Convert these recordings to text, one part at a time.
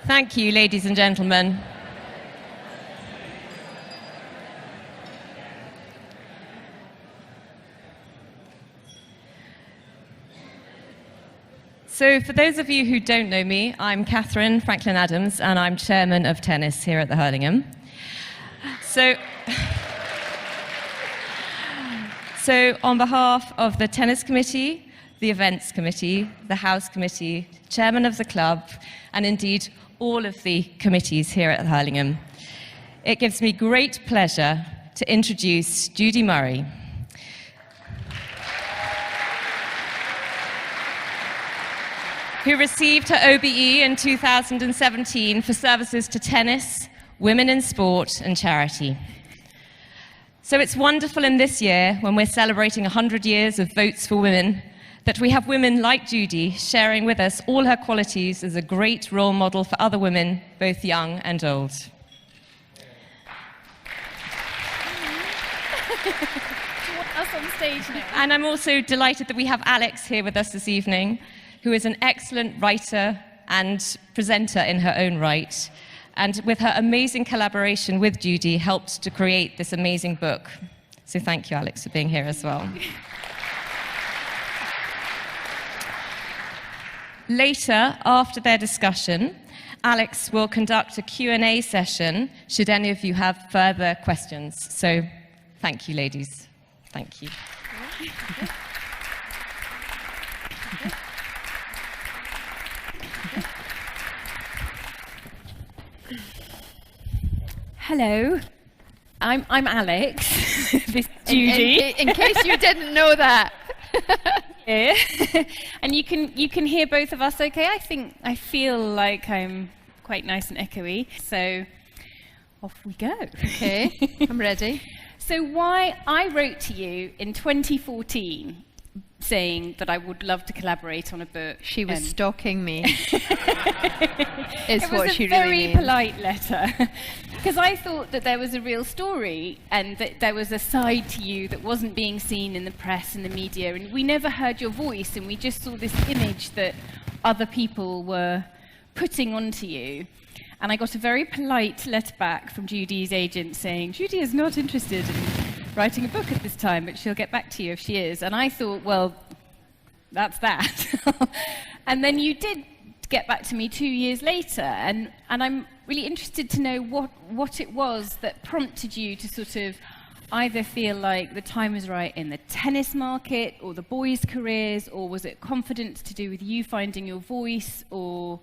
Thank you, ladies and gentlemen. So for those of you who don't know me, I'm Catherine Franklin Adams, and I'm chairman of tennis here at the Hurlingham. So on behalf of the tennis committee, the events committee, the house committee, chairman of the club, and indeed all of the committees here at the Hurlingham, it gives me great pleasure to introduce Judy Murray. Who received her OBE in 2017 for services to tennis, women in sport, and charity. So it's wonderful in this year, when we're celebrating 100 years of votes for women, that we have women like Judy sharing with us all her qualities as a great role model for other women, both young and old. Do you want us on stage now? And I'm also delighted that we have Alex here with us this evening, who is an excellent writer and presenter in her own right, and with her amazing collaboration with Judy, helped to create this amazing book. So thank you, Alex, for being here as well. Later, after their discussion, Alex will conduct a Q&A session, should any of you have further questions. So thank you, ladies. Thank you. Hello, I'm Alex. This is Judy. In case you didn't know that. Yeah. And you can hear both of us okay? I feel like I'm quite nice and echoey. So off we go. Okay, I'm ready. So why I wrote to you in 2014 saying that I would love to collaborate on a book. She was stalking me. It Is was what she a very really means. polite letter, because I thought that there was a real story and that there was a side to you that wasn't being seen in the press and the media, and we never heard your voice, and we just saw this image that other people were putting onto you. And I got a very polite letter back from Judy's agent saying, Judy is not interested in writing a book at this time, but she'll get back to you if she is. And I thought, well, that's that. And then you did get back to me 2 years later, and I'm really interested to know what it was that prompted you to sort of either feel like the time was right in the tennis market or the boys' careers, or was it confidence to do with you finding your voice, or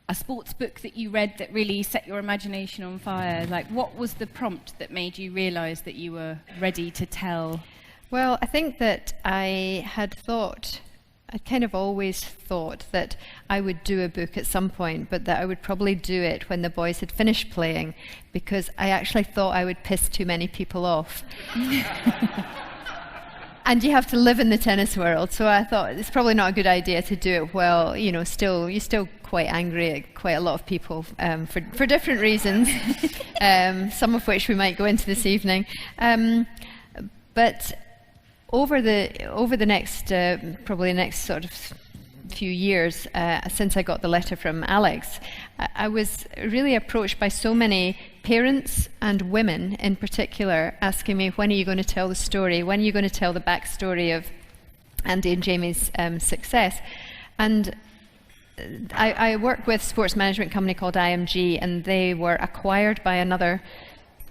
a sports book that you read that really set your imagination on fire? Like, what was the prompt that made you realise that you were ready to tell? Well, I think that I kind of always thought that I would do a book at some point, but that I would probably do it when the boys had finished playing, because I actually thought I would piss too many people off. And you have to live in the tennis world, so I thought it's probably not a good idea to do it while, you're still quite angry at quite a lot of people for different reasons, some of which we might go into this evening. But over the next probably the next sort of few years since I got the letter from Alex, I was really approached by so many parents and women in particular asking me, when are you going to tell the story? When are you going to tell the backstory of Andy and Jamie's success? And I work with a sports management company called IMG, and they were acquired by another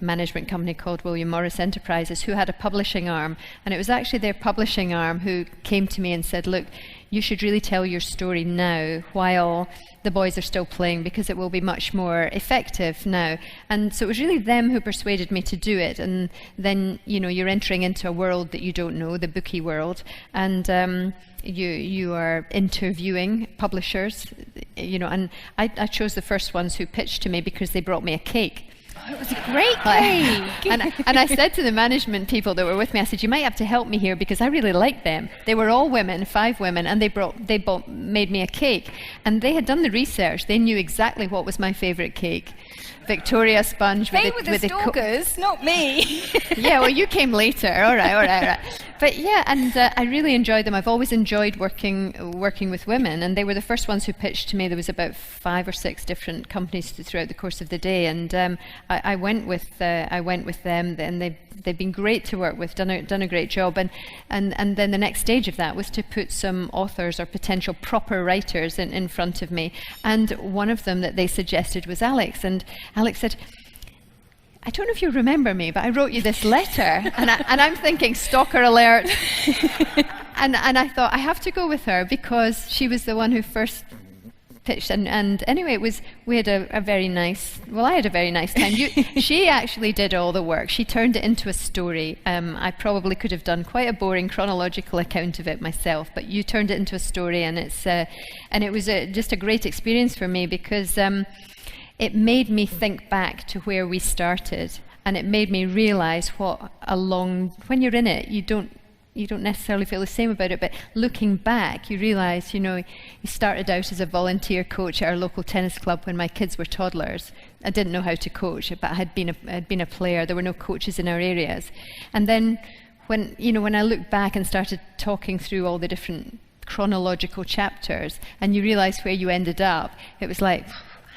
management company called William Morris Enterprises, who had a publishing arm. And it was actually their publishing arm who came to me and said, look, you should really tell your story now while the boys are still playing, because it will be much more effective now. And so it was really them who persuaded me to do it. And then, you're entering into a world that you don't know, the bookie world, and you are interviewing publishers, and I chose the first ones who pitched to me because they brought me a cake. Oh, it was a great cake. And I said to the management people that were with me, I said, you might have to help me here because I really like them. They were all women, 5 women, and they made me a cake. And they had done the research. They knew exactly what was my favorite cake. Victoria sponge. They were the stalkers, not me. Yeah, well, you came later. All right. But yeah, and I really enjoyed them. I've always enjoyed working with women, and they were the first ones who pitched to me. There was about 5 or 6 different companies throughout the course of the day, and I went with them, and they've been great to work with, done a great job, and then the next stage of that was to put some authors or potential proper writers in front of me, and one of them that they suggested was Alex, and Alex said, I don't know if you remember me, but I wrote you this letter, and I'm thinking, stalker alert, and I thought, I have to go with her because she was the one who first pitched, and anyway, we had a very nice, well, I had a very nice time. She actually did all the work. She turned it into a story. I probably could have done quite a boring chronological account of it myself, but you turned it into a story, and it was just a great experience for me because it made me think back to where we started, and it made me realize when you're in it, you don't necessarily feel the same about it, but looking back, you realize, you started out as a volunteer coach at our local tennis club when my kids were toddlers. I didn't know how to coach, but I had been a player. There were no coaches in our areas. And then when I looked back and started talking through all the different chronological chapters, and you realize where you ended up, it was like,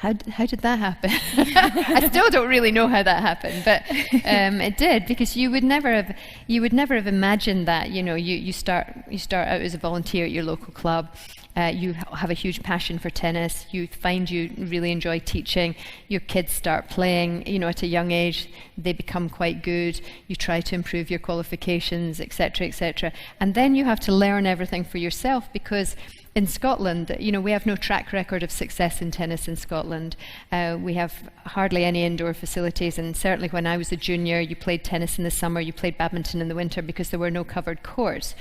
how did that happen? I still don't really know how that happened, but it did, because you would never have imagined that. You start out as a volunteer at your local club. You have a huge passion for tennis. You find you really enjoy teaching. Your kids start playing. At a young age, they become quite good. You try to improve your qualifications, etc., etc. And then you have to learn everything for yourself, because in Scotland, we have no track record of success in tennis in Scotland. We have hardly any indoor facilities, and certainly when I was a junior, you played tennis in the summer, you played badminton in the winter, because there were no covered courts.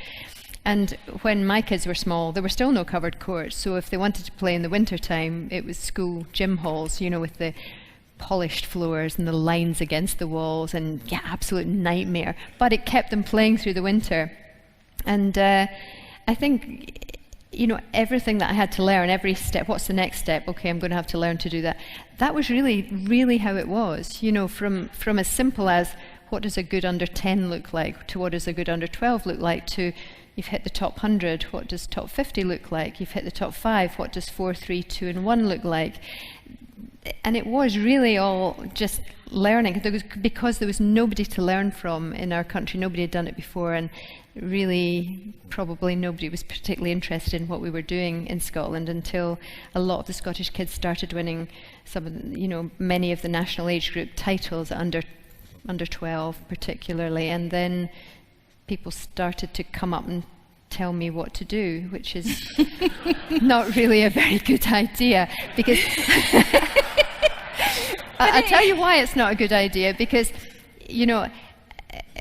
And when my kids were small, there were still no covered courts, so if they wanted to play in the winter time, it was school gym halls, with the polished floors and the lines against the walls, and yeah, absolute nightmare. But it kept them playing through the winter. And I think everything that I had to learn, every step, what's the next step? Okay, I'm going to have to learn to do that. That was really, really how it was, from as simple as what does a good under 10 look like, to what does a good under 12 look like, to you've hit the top 100, what does top 50 look like? You've hit the top 5, what does 4, 3, 2, and 1 look like? And it was really all just learning, because there was nobody to learn from in our country. Nobody had done it before, and really probably nobody was particularly interested in what we were doing in Scotland until a lot of the Scottish kids started winning many of the national age group titles under 12 particularly, and then people started to come up and tell me what to do, which is not really a very good idea, because I'll tell you why it's not a good idea, because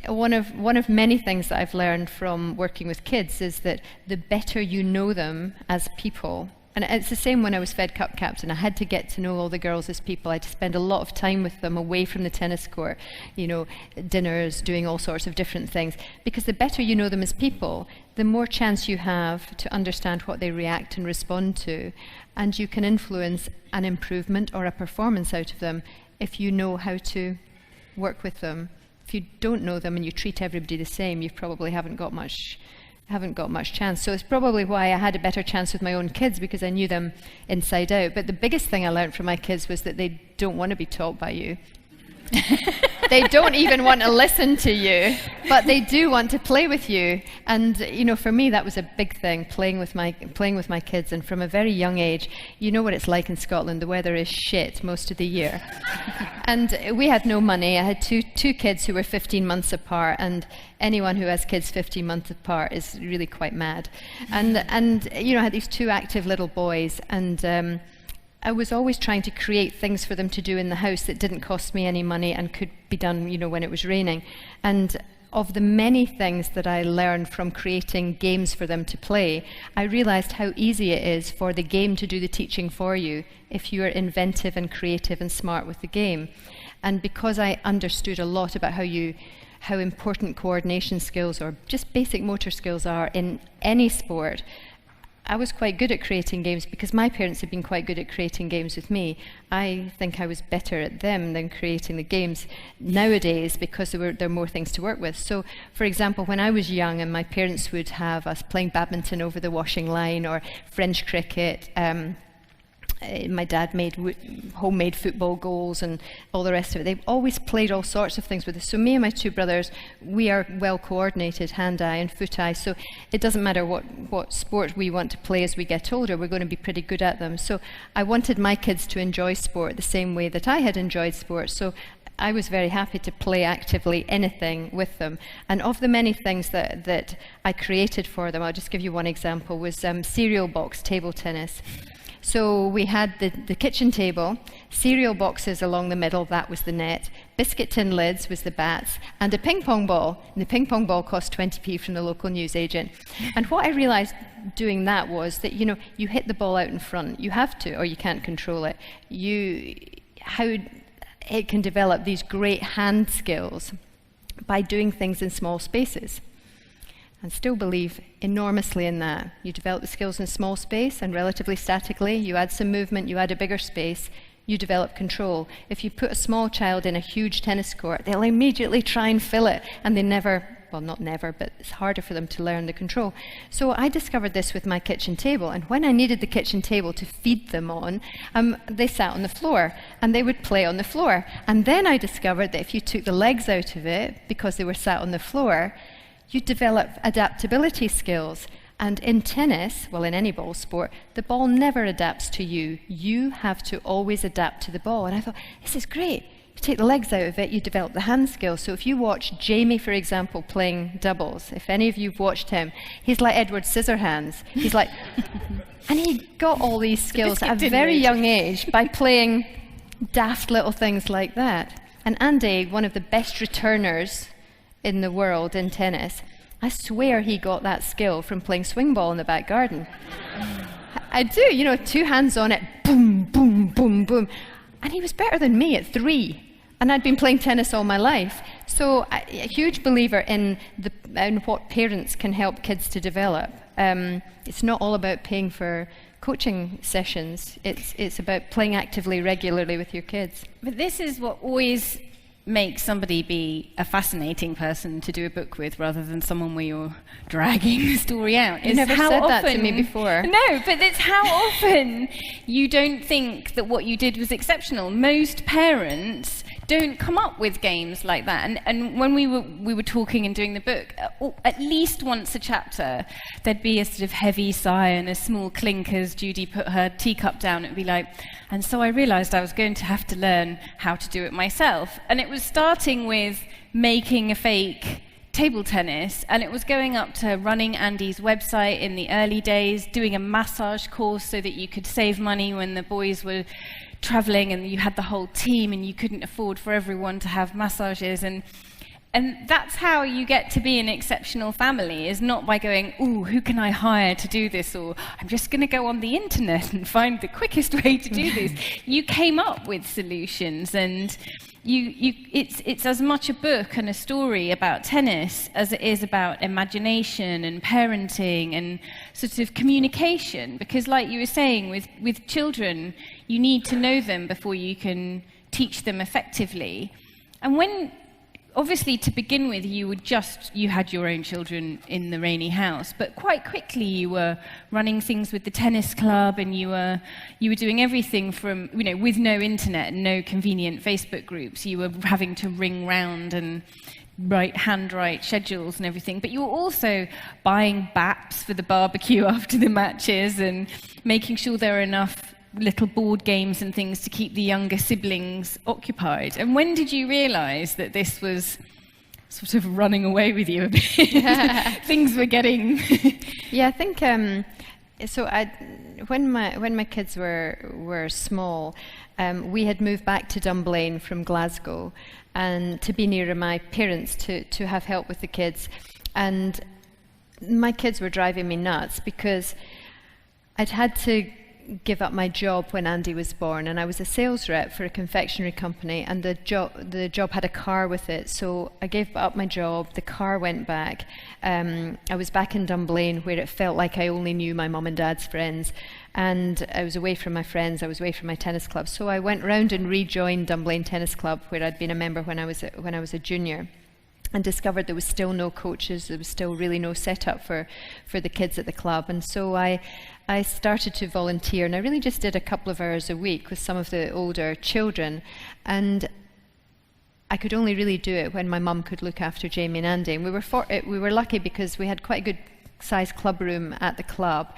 one of many things that I've learned from working with kids is that the better you know them as people, and it's the same when I was Fed Cup captain. I had to get to know all the girls as people. I had to spend a lot of time with them away from the tennis court, dinners, doing all sorts of different things. Because the better you know them as people, the more chance you have to understand what they react and respond to. And you can influence an improvement or a performance out of them if you know how to work with them. If you don't know them and you treat everybody the same, you probably haven't got much chance. So it's probably why I had a better chance with my own kids, because I knew them inside out. But the biggest thing I learned from my kids was that they don't want to be taught by you. They don't even want to listen to you, but they do want to play with you. And for me, that was a big thing, playing with my kids. And from a very young age, you know what it's like in Scotland. The weather is shit most of the year, and we had no money. I had two kids who were 15 months apart, and anyone who has kids 15 months apart is really quite mad. And I had these 2 active little boys, and I was always trying to create things for them to do in the house that didn't cost me any money and could be done, when it was raining. And of the many things that I learned from creating games for them to play, I realized how easy it is for the game to do the teaching for you if you are inventive and creative and smart with the game. And because I understood a lot about how important coordination skills or just basic motor skills are in any sport, I was quite good at creating games because my parents had been quite good at creating games with me. I think I was better at them than creating the games nowadays because there are more things to work with. So, for example, when I was young and my parents would have us playing badminton over the washing line or French cricket, my dad made homemade football goals and all the rest of it. They've always played all sorts of things with us. So me and my two brothers, we are well coordinated, hand-eye and foot-eye. So it doesn't matter what sport we want to play as we get older, we're going to be pretty good at them. So I wanted my kids to enjoy sport the same way that I had enjoyed sport. So I was very happy to play actively anything with them. And of the many things that I created for them, I'll just give you one example, was cereal box table tennis. So we had the kitchen table, cereal boxes along the middle, that was the net, biscuit tin lids was the bats, and a ping pong ball. And the ping pong ball cost 20p from the local newsagent. And what I realised doing that was that, you hit the ball out in front. You have to, or you can't control it. How it can develop these great hand skills by doing things in small spaces. And still believe enormously in that. You develop the skills in small space and relatively statically. You add some movement, you add a bigger space, you develop control. If you put a small child in a huge tennis court, they'll immediately try and fill it, and they never, well, not never, but it's harder for them to learn the control. So I discovered this with my kitchen table, and when I needed the kitchen table to feed them on, they sat on the floor, and they would play on the floor. And then I discovered that if you took the legs out of it, because they were sat on the floor, you develop adaptability skills. And in tennis, well, in any ball sport, the ball never adapts to you. You have to always adapt to the ball. And I thought, this is great. You take the legs out of it, you develop the hand skills. So if you watch Jamie, for example, playing doubles, if any of you've watched him, he's like Edward Scissorhands. He's like, and he got all these skills at a very young age by playing daft little things like that. And Andy, one of the best returners in the world in tennis, I swear he got that skill from playing swing ball in the back garden. I do, 2 hands on it, boom, boom, boom, boom. And he was better than me at 3. And I'd been playing tennis all my life. So a huge believer in what parents can help kids to develop. It's not all about paying for coaching sessions. It's about playing actively, regularly with your kids. But this is what always makes somebody be a fascinating person to do a book with rather than someone where you're dragging the story out. You never said that to me before. No, but it's how often you don't think that what you did was exceptional. Most parents don't come up with games like that. And when we were talking and doing the book, at least once a chapter, there'd be a sort of heavy sigh and a small clink as Judy put her teacup down. It'd be like, and so I realised I was going to have to learn how to do it myself. And it was starting with making a fake table tennis, and it was going up to running Andy's website in the early days, doing a massage course so that you could save money when the boys were traveling and you had the whole team and you couldn't afford for everyone to have massages. And that's how you get to be an exceptional family, is not by going, ooh, who can I hire to do this? Or I'm just going to go on the internet and find the quickest way to do this. You came up with solutions, and it's as much a book and a story about tennis as it is about imagination and parenting and sort of communication. Because like you were saying, with children, you need to know them before you can teach them effectively. And when, obviously, to begin with, you had your own children in the Rainey house, but quite quickly you were running things with the tennis club, and you were doing everything from, with no internet and no convenient Facebook groups. You were having to ring round and handwrite schedules and everything, but you were also buying baps for the barbecue after the matches and making sure there were enough little board games and things to keep the younger siblings occupied. And when did you realise that this was sort of running away with you a bit? Things were getting... Yeah, I think so. When my kids were small, we had moved back to Dunblane from Glasgow, and to be nearer my parents to have help with the kids. And my kids were driving me nuts because I'd had to give up my job when Andy was born, and I was a sales rep for a confectionery company, and the job had a car with it, so I gave up my job, the car went back. I was back in Dunblane, where it felt like I only knew my mum and dad's friends, and I was away from my friends, I was away from my tennis club, so I went round and rejoined Dunblane Tennis Club, where I'd been a member when I was a junior, and discovered there was still no coaches, there was still really no setup for the kids at the club. And so I started to volunteer, and I really just did a couple of hours a week with some of the older children, and I could only really do it when my mum could look after Jamie and Andy. And we were lucky because we had quite a good sized club room at the club,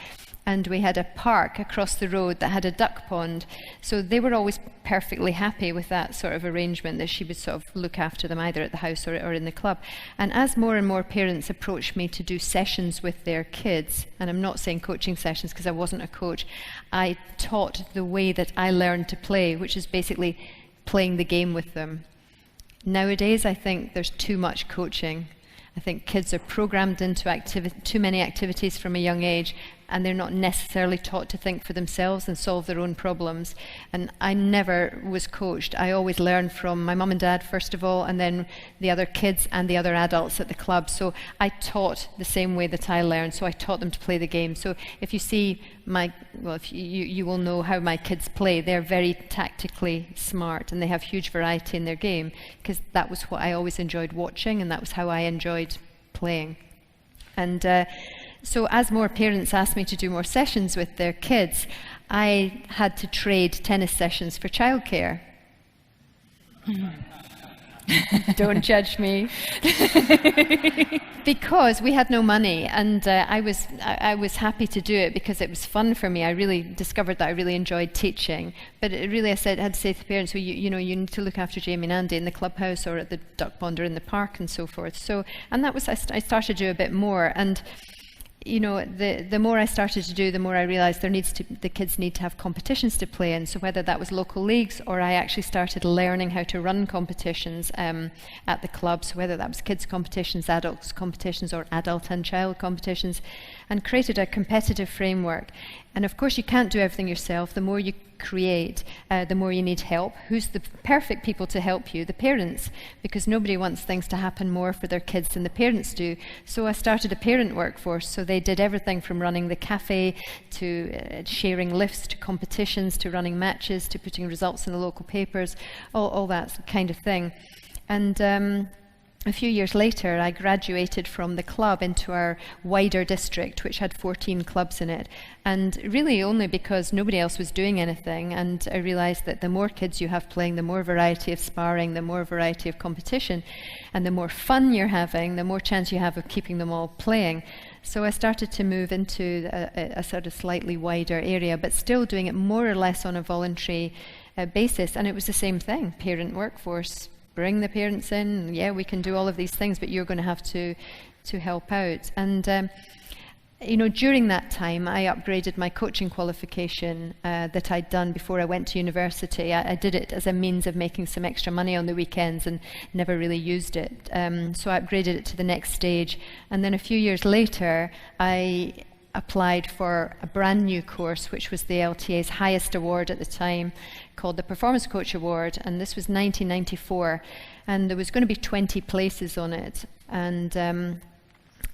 and we had a park across the road that had a duck pond, so they were always perfectly happy with that sort of arrangement, that she would sort of look after them either at the house or in the club. And as more and more parents approached me to do sessions with their kids, and I'm not saying coaching sessions because I wasn't a coach, I taught the way that I learned to play, which is basically playing the game with them. Nowadays, I think there's too much coaching. I think kids are programmed into too many activities from a young age, and they're not necessarily taught to think for themselves and solve their own problems. And I never was coached. I always learned from my mum and dad, first of all, and then the other kids and the other adults at the club. So I taught the same way that I learned, so I taught them to play the game. So if you see you will know how my kids play. They're very tactically smart, and they have huge variety in their game, because that was what I always enjoyed watching, and that was how I enjoyed playing. And so as more parents asked me to do more sessions with their kids, I had to trade tennis sessions for childcare. Don't judge me. Because we had no money, and I was happy to do it because it was fun for me. I really discovered that I really enjoyed teaching. But it really, I had to say to the parents, well, you need to look after Jamie and Andy in the clubhouse or at the duck pond or in the park and so forth. So, and that was, I started to do a bit more. And the more I started to do, the more I realized the kids need to have competitions to play in. So whether that was local leagues, or I actually started learning how to run competitions at the club. So whether that was kids competitions, adults competitions, or adult and child competitions, and created a competitive framework. And of course you can't do everything yourself. The more you create, the more you need help. Who's the perfect people to help you? The parents, because nobody wants things to happen more for their kids than the parents do. So I started a parent workforce, so they did everything from running the cafe to sharing lifts, to competitions, to running matches, to putting results in the local papers, all that kind of thing. And a few years later, I graduated from the club into our wider district, which had 14 clubs in it. And really only because nobody else was doing anything. And I realized that the more kids you have playing, the more variety of sparring, the more variety of competition, and the more fun you're having, the more chance you have of keeping them all playing. So I started to move into a sort of slightly wider area, but still doing it more or less on a voluntary basis. And it was the same thing, parent workforce. Bring the parents in, yeah, we can do all of these things, but you're going to have to help out. And during that time, I upgraded my coaching qualification that I'd done before I went to university. I did it as a means of making some extra money on the weekends and never really used it. So I upgraded it to the next stage. And then a few years later, I applied for a brand new course, which was the LTA's highest award at the time, called the Performance Coach Award, and this was 1994, and there was going to be 20 places on it, and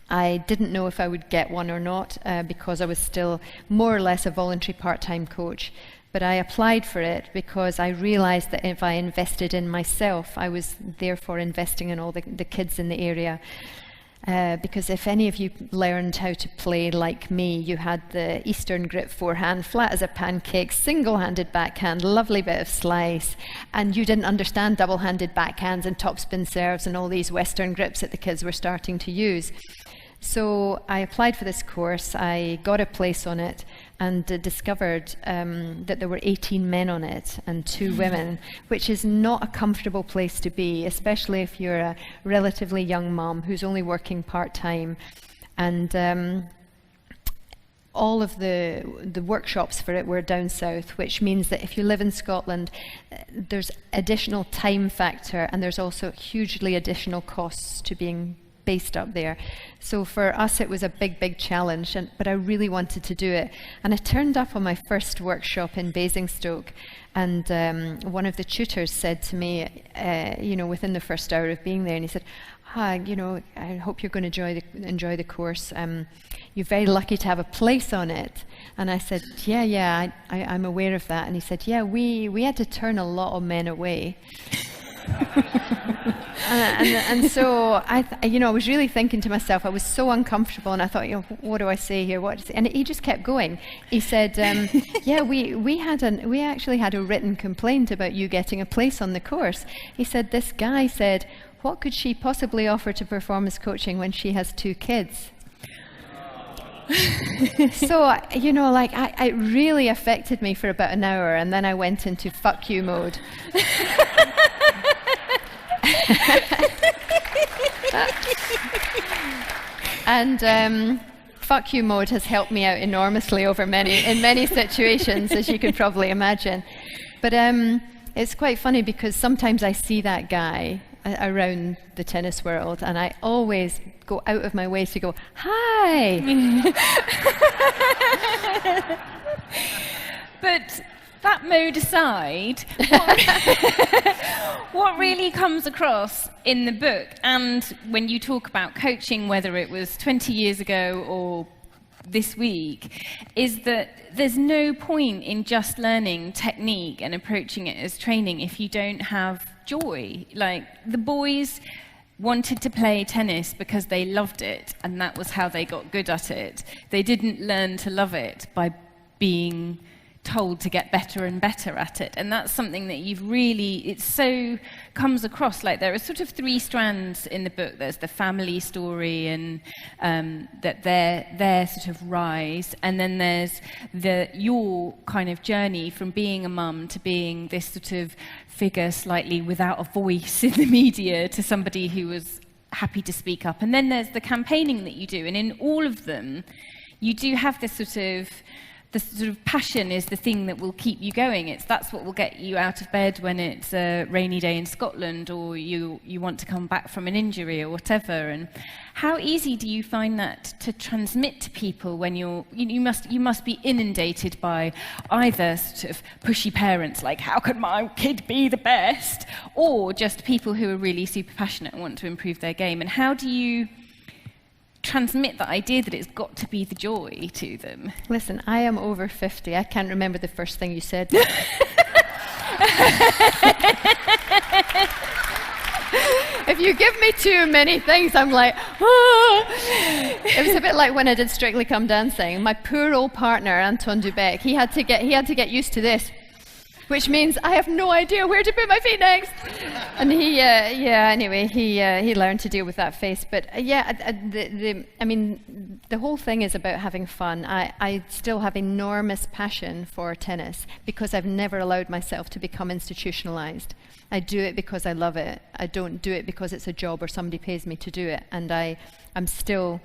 I didn't know if I would get one or not because I was still more or less a voluntary part-time coach. But I applied for it because I realized that if I invested in myself, I was therefore investing in all the kids in the area. Because if any of you learned how to play like me, you had the Eastern grip forehand, flat as a pancake, single-handed backhand, lovely bit of slice, and you didn't understand double-handed backhands and topspin serves and all these Western grips that the kids were starting to use. So I applied for this course, I got a place on it, and discovered that there were 18 men on it and 2 women, which is not a comfortable place to be, especially if you're a relatively young mom who's only working part-time. And all of the workshops for it were down south, which means that if you live in Scotland, there's additional time factor, and there's also hugely additional costs to being based up there. So for us, it was a big challenge, but I really wanted to do it. And I turned up on my first workshop in Basingstoke, and one of the tutors said to me, within the first hour of being there, and he said, "Hi, I hope you're going to enjoy the course. You're very lucky to have a place on it." And I said, "Yeah, I'm aware of that." And he said, "Yeah, we had to turn a lot of men away." and so I was really thinking to myself, I was so uncomfortable, and I thought, what do I say here? And he just kept going. He said, "Yeah, we actually had a written complaint about you getting a place on the course." He said, "This guy said, what could she possibly offer to performance coaching when she has 2 kids?" So, it really affected me for about an hour, and then I went into fuck you mode. And fuck you mode has helped me out enormously in many situations, as you could probably imagine. But it's quite funny because sometimes I see that guy around the tennis world, and I always go out of my way to go, "Hi." But that mode aside, what really comes across in the book, and when you talk about coaching, whether it was 20 years ago or this week, is that there's no point in just learning technique and approaching it as training if you don't have joy. Like, the boys wanted to play tennis because they loved it, and that was how they got good at it. They didn't learn to love it by being told to get better and better at it. And that's something that it so comes across. Like, there are sort of 3 strands in the book. There's the family story and that their sort of rise, and then there's your kind of journey from being a mum to being this sort of figure slightly without a voice in the media to somebody who was happy to speak up. And then there's the campaigning that you do, and in all of them you do have this sort of passion is the thing that will keep you going. That's what will get you out of bed when it's a rainy day in Scotland, or you want to come back from an injury or whatever. And how easy do you find that to transmit to people when you must be inundated by either sort of pushy parents, like, how could my kid be the best, or just people who are really super passionate and want to improve their game? And how do you transmit that idea that it's got to be the joy to them? Listen, I am over 50. I can't remember the first thing you said. If you give me too many things, I'm like, ah. It was a bit like when I did Strictly Come Dancing. My poor old partner, Anton Dubek, he had to get used to this, which means I have no idea where to put my feet next. And he learned to deal with that face. But the whole thing is about having fun. I still have enormous passion for tennis because I've never allowed myself to become institutionalized. I do it because I love it. I don't do it because it's a job or somebody pays me to do it. And I'm still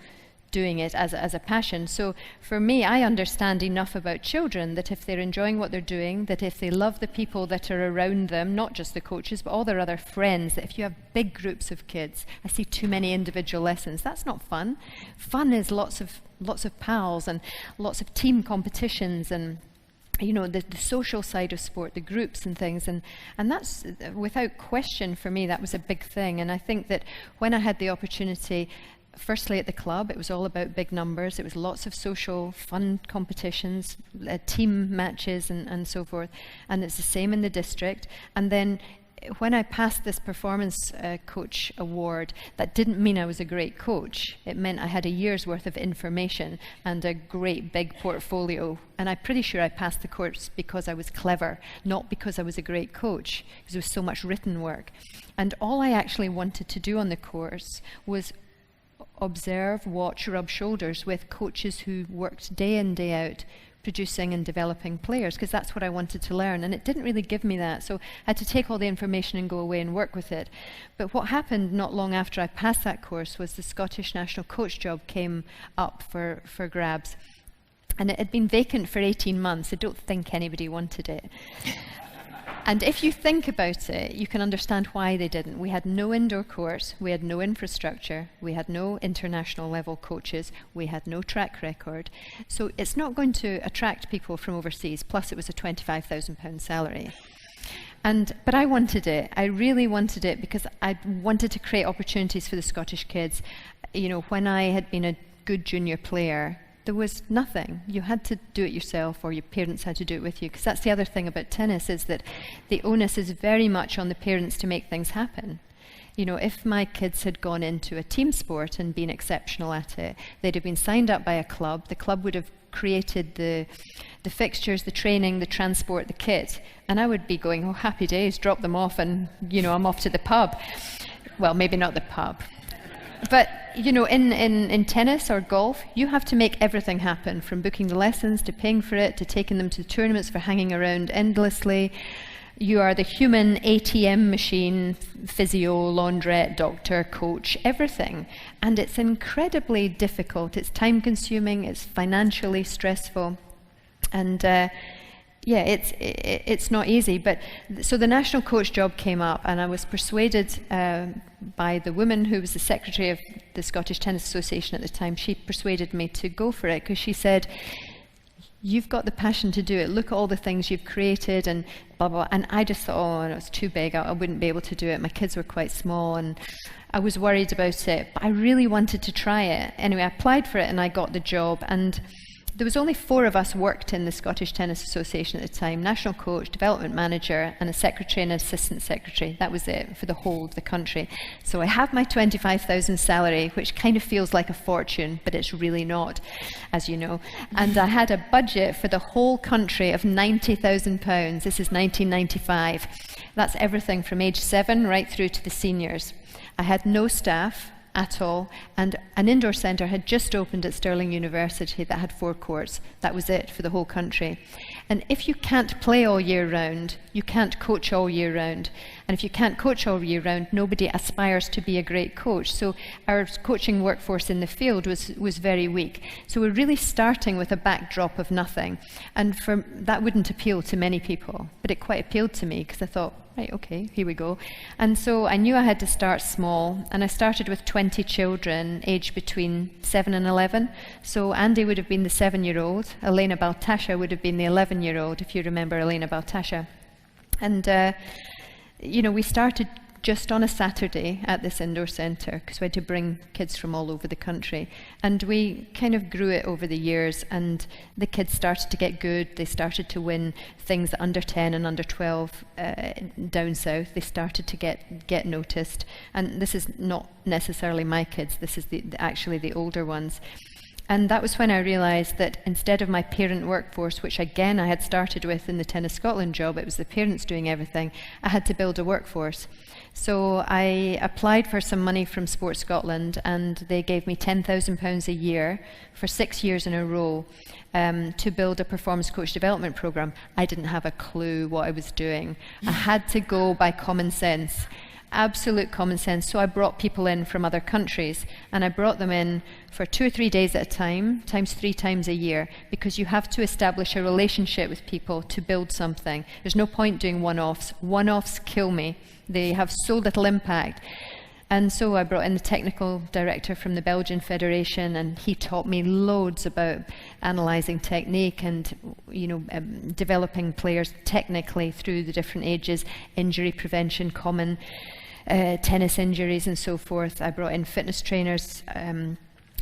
doing it as a passion. So for me, I understand enough about children that if they're enjoying what they're doing, that if they love the people that are around them, not just the coaches, but all their other friends, that if you have big groups of kids, I see too many individual lessons. That's not fun. Fun is lots of pals and lots of team competitions and the social side of sport, the groups and things, and that's without question for me, that was a big thing. And I think that when I had the opportunity, firstly at the club, it was all about big numbers. It was lots of social fun competitions, team matches and so forth. And it's the same in the district. And then when I passed this performance coach award, that didn't mean I was a great coach. It meant I had a year's worth of information and a great big portfolio. And I'm pretty sure I passed the course because I was clever, not because I was a great coach, because there was so much written work. And all I actually wanted to do on the course was observe, watch, rub shoulders with coaches who worked day in, day out, producing and developing players, because that's what I wanted to learn. And it didn't really give me that, so I had to take all the information and go away and work with it. But what happened not long after I passed that course was the Scottish national coach job came up for grabs. And it had been vacant for 18 months. I don't think anybody wanted it. And if you think about it, you can understand why they didn't. We had no indoor courts, we had no infrastructure, we had no international level coaches, we had no track record. So it's not going to attract people from overseas, plus it was a £25,000 salary. But I wanted it. I really wanted it because I wanted to create opportunities for the Scottish kids. You know, when I had been a good junior player, there was nothing. You had to do it yourself, or your parents had to do it with you, because that's the other thing about tennis, is that the onus is very much on the parents to make things happen. You know, if my kids had gone into a team sport and been exceptional at it, they'd have been signed up by a club. The club would have created the fixtures, the training, the transport, the kit, and I would be going, oh, happy days, drop them off and, you know, I'm off to the pub. Well, maybe not the pub. But, you know, in tennis or golf, you have to make everything happen, from booking the lessons to paying for it to taking them to the tournaments, for hanging around endlessly. You are the human ATM machine, physio, laundrette, doctor, coach, everything. And it's incredibly difficult. It's time-consuming, it's financially stressful. And yeah, it's not easy. But so the national coach job came up, and I was persuaded by the woman who was the secretary of the Scottish Tennis Association at the time. She persuaded me to go for it, because she said, you've got the passion to do it. Look at all the things you've created and blah, blah. And I just thought, oh, no, it's too big. I wouldn't be able to do it. My kids were quite small and I was worried about it. But I really wanted to try it. Anyway, I applied for it and I got the job. And there was only 4 of us worked in the Scottish Tennis Association at the time: national coach, development manager, and a secretary and an assistant secretary. That was it for the whole of the country. So I have my 25,000 salary, which kind of feels like a fortune, but it's really not, as you know. And I had a budget for the whole country of £90,000. This is 1995. That's everything from age 7 right through to the seniors. I had no staff at all, and an indoor centre had just opened at Stirling University that had 4 courts. That was it for the whole country. And if you can't play all year round, you can't coach all year round. And if you can't coach all year round, nobody aspires to be a great coach. So our coaching workforce in the field was very weak. So we're really starting with a backdrop of nothing. And that wouldn't appeal to many people, but it quite appealed to me, because I thought, right, okay, here we go. And so I knew I had to start small, and I started with 20 children aged between 7 and 11. So Andy would have been the 7-year-old, Elena Baltasha would have been the 11-year-old, if you remember Elena Baltasha. And you know, we started just on a Saturday at this indoor centre, because we had to bring kids from all over the country. And we kind of grew it over the years, and the kids started to get good. They started to win things at under 10 and under 12 down south. They started to get noticed. And this is not necessarily my kids. This is actually the older ones. And that was when I realised that instead of my parent workforce, which again I had started with in the Tennis Scotland job, it was the parents doing everything, I had to build a workforce. So I applied for some money from Sports Scotland, and they gave me £10,000 a year for 6 years in a row to build a performance coach development programme. I didn't have a clue what I was doing. I had to go by common sense. Absolute common sense. So I brought people in from other countries, and I brought them in for 2 or 3 days at a time, times 3 times a year, because you have to establish a relationship with people to build something. There's no point doing one-offs. One-offs kill me. They have so little impact. And so I brought in the technical director from the Belgian Federation, and he taught me loads about analysing technique and, you know, developing players technically through the different ages, injury prevention, common tennis injuries and so forth. I brought in fitness trainers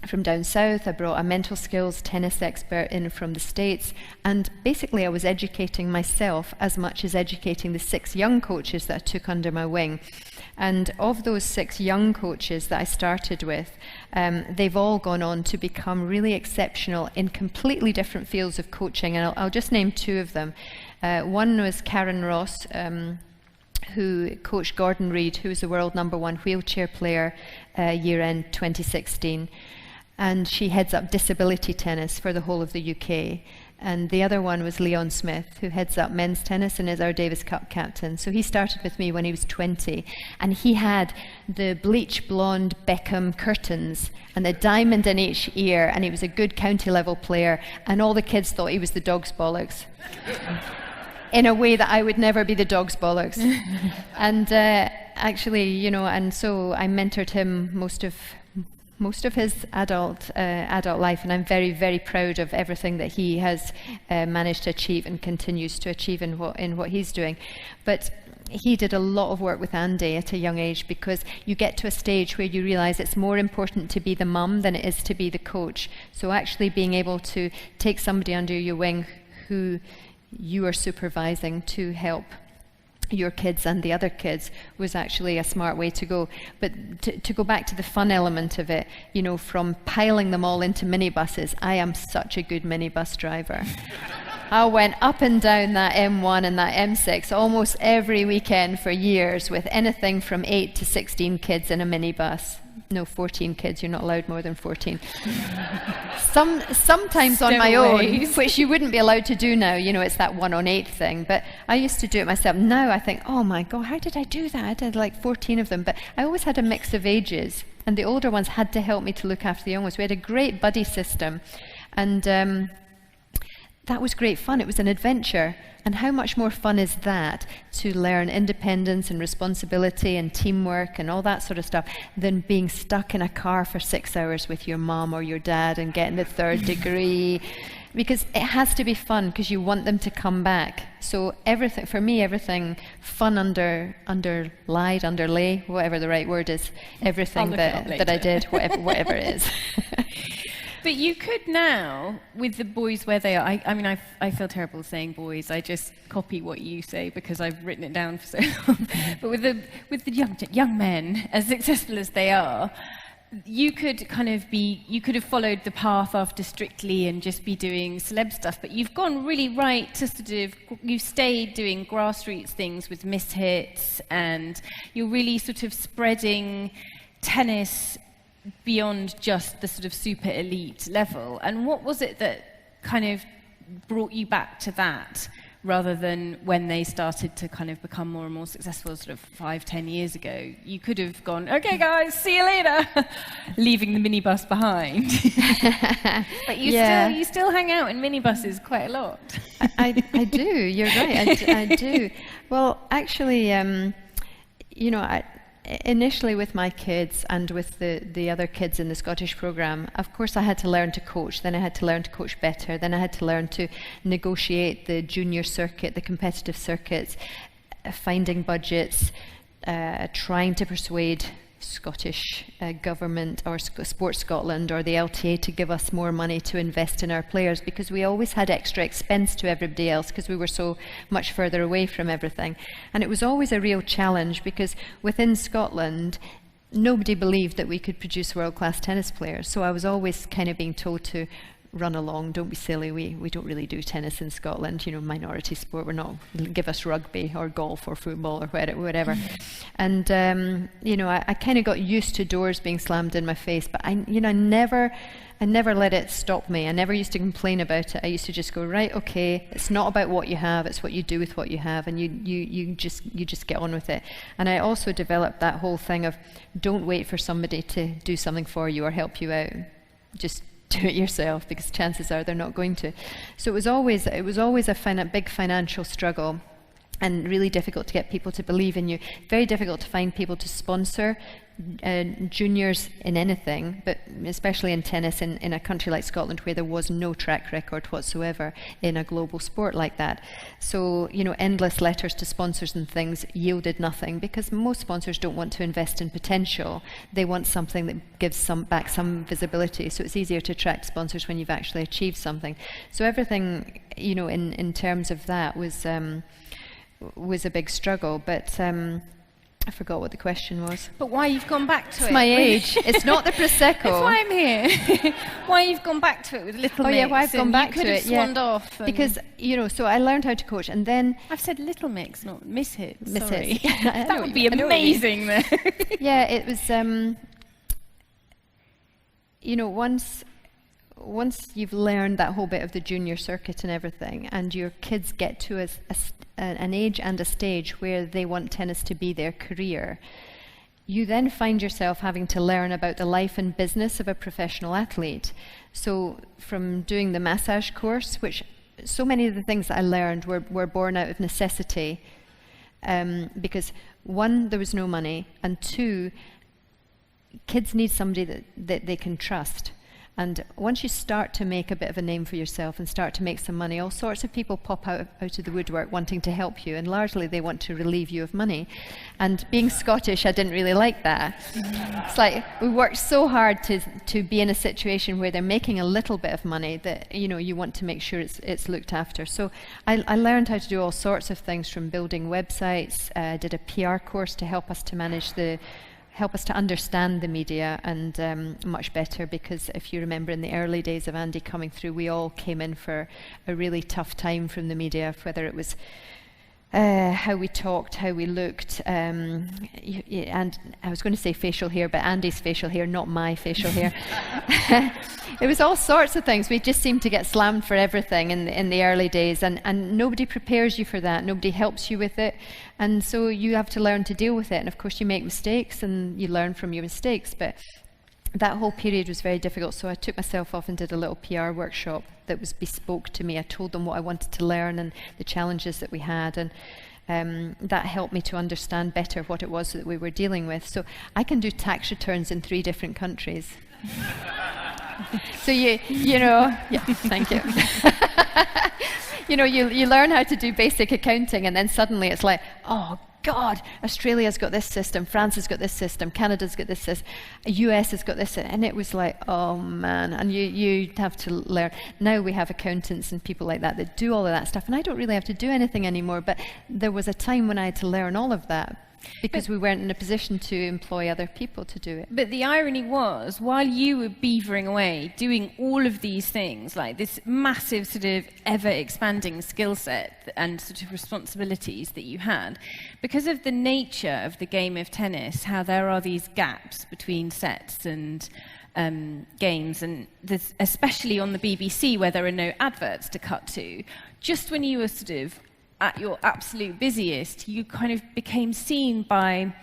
from down south. I brought a mental skills tennis expert in from the States, and basically I was educating myself as much as educating the 6 young coaches that I took under my wing. And of those 6 young coaches that I started with, they've all gone on to become really exceptional in completely different fields of coaching, and I'll just name 2 of them. One was Karen Ross, who coached Gordon Reid, who was the world #1 wheelchair player year-end 2016. And she heads up disability tennis for the whole of the UK. And the other one was Leon Smith, who heads up men's tennis and is our Davis Cup captain. So he started with me when he was 20, and he had the bleach blonde Beckham curtains and a diamond in each ear, and he was a good county level player, and all the kids thought he was the dog's bollocks. in a way that I would never be the dog's bollocks. And actually, you know, and so I mentored him most of his adult life, and I'm very, very proud of everything that he has managed to achieve and continues to achieve in what he's doing. But he did a lot of work with Andy at a young age, because you get to a stage where you realize it's more important to be the mum than it is to be the coach. So actually being able to take somebody under your wing who you are supervising to help your kids and the other kids was actually a smart way to go. But to go back to the fun element of it, you know, from piling them all into minibuses, I am such a good minibus driver. I went up and down that M1 and that M6 almost every weekend for years, with anything from 8 to 16 kids in a minibus. No, 14 kids, you're not allowed more than 14. Sometimes on my own, which you wouldn't be allowed to do now, you know, it's that 1 on 8 thing, but I used to do it myself. Now I think, oh my God, how did I do that? I did like 14 of them, but I always had a mix of ages, and the older ones had to help me to look after the young ones. We had a great buddy system, and that was great fun. It was an adventure. And how much more fun is that, to learn independence and responsibility and teamwork and all that sort of stuff, than being stuck in a car for 6 hours with your mom or your dad and getting the 3rd degree? Because it has to be fun, because you want them to come back. So everything, for me, everything fun underlay, whatever the right word is, everything that I did, whatever it is. But you could now, with the boys where they are, I mean, I feel terrible saying boys, I just copy what you say because I've written it down for so long. But with the young men, as successful as they are, you could have followed the path after Strictly and just be doing celeb stuff, but you've gone really right to you've stayed doing grassroots things with Mishits, and you're really sort of spreading tennis beyond just the sort of super elite level. And what was it that kind of brought you back to that, rather than when they started to kind of become more and more successful sort of 5-10 years ago? You could have gone, okay guys, see you later, leaving the minibus behind. But you still hang out in minibuses quite a lot. I do, you're right, I do. Well, actually, you know, initially with my kids and with the other kids in the Scottish programme, of course I had to learn to coach, then I had to learn to coach better, then I had to learn to negotiate the junior circuit, the competitive circuits, finding budgets, trying to persuade Scottish government or Sports Scotland or the LTA to give us more money to invest in our players, because we always had extra expense to everybody else because we were so much further away from everything. And it was always a real challenge, because within Scotland nobody believed that we could produce world-class tennis players. So I was always kind of being told to run along, don't be silly, we don't really do tennis in Scotland, you know, minority sport, we're not, give us rugby or golf or football or whatever. And you know, I kind of got used to doors being slammed in my face, but I never let it stop me. I never used to complain about it. I used to just go, right, okay, it's not about what you have, it's what you do with what you have, and you just get on with it. And I also developed that whole thing of, don't wait for somebody to do something for you or help you out, just do it yourself, because chances are they're not going to. So it was always a big financial struggle, and really difficult to get people to believe in you. Very difficult to find people to sponsor juniors in anything, but especially in tennis in a country like Scotland, where there was no track record whatsoever in a global sport like that. So, you know, endless letters to sponsors and things yielded nothing, because most sponsors don't want to invest in potential. They want something that gives some visibility. So it's easier to attract sponsors when you've actually achieved something. So everything, you know, in terms of that was a big struggle. But I forgot what the question was. But why you've gone back to it? It's my age. It's not the Prosecco. That's why I'm here. Why you've gone back to it with Little Mix? Oh yeah, why I've gone back to it. You could have swanned off. Because, you know, so I learned how to coach, and then... I've said Little Mix, not Mishits. Mishits. That would be amazing there. Yeah, it was, you know, once you've learned that whole bit of the junior circuit and everything, and your kids get to an age and a stage where they want tennis to be their career, you then find yourself having to learn about the life and business of a professional athlete. So from doing the massage course, which so many of the things that I learned were born out of necessity, because one, there was no money, and two, kids need somebody that they can trust. And once you start to make a bit of a name for yourself and start to make some money, all sorts of people pop out of the woodwork wanting to help you, and largely they want to relieve you of money. And being Scottish, I didn't really like that. It's like we worked so hard to be in a situation where they're making a little bit of money that, you know, you want to make sure it's looked after. So I learned how to do all sorts of things, from building websites, did a PR course to help us to understand the media, and much better, because if you remember in the early days of Andy coming through, we all came in for a really tough time from the media, whether it was how we talked, how we looked, and I was going to say facial hair, but Andy's facial hair, not my facial hair. It was all sorts of things. We just seemed to get slammed for everything in the early days, and nobody prepares you for that. Nobody helps you with it, and so you have to learn to deal with it. And of course you make mistakes and you learn from your mistakes, but that whole period was very difficult. So I took myself off and did a little PR workshop that was bespoke to me. I told them what I wanted to learn and the challenges that we had, and that helped me to understand better what it was that we were dealing with. So I can do tax returns in 3 different countries. So you know, yeah, thank you. You know, you learn how to do basic accounting, and then suddenly it's like, oh God, Australia's got this system, France has got this system, Canada's got this system, US has got this, and it was like, oh man, and you have to learn. Now we have accountants and people like that do all of that stuff, and I don't really have to do anything anymore, but there was a time when I had to learn all of that, because we weren't in a position to employ other people to do it. But the irony was, while you were beavering away, doing all of these things, like this massive sort of ever-expanding skill set and sort of responsibilities that you had, because of the nature of the game of tennis, how there are these gaps between sets and games, and especially on the BBC where there are no adverts to cut to, just when you were sort of at your absolute busiest, you kind of became seen by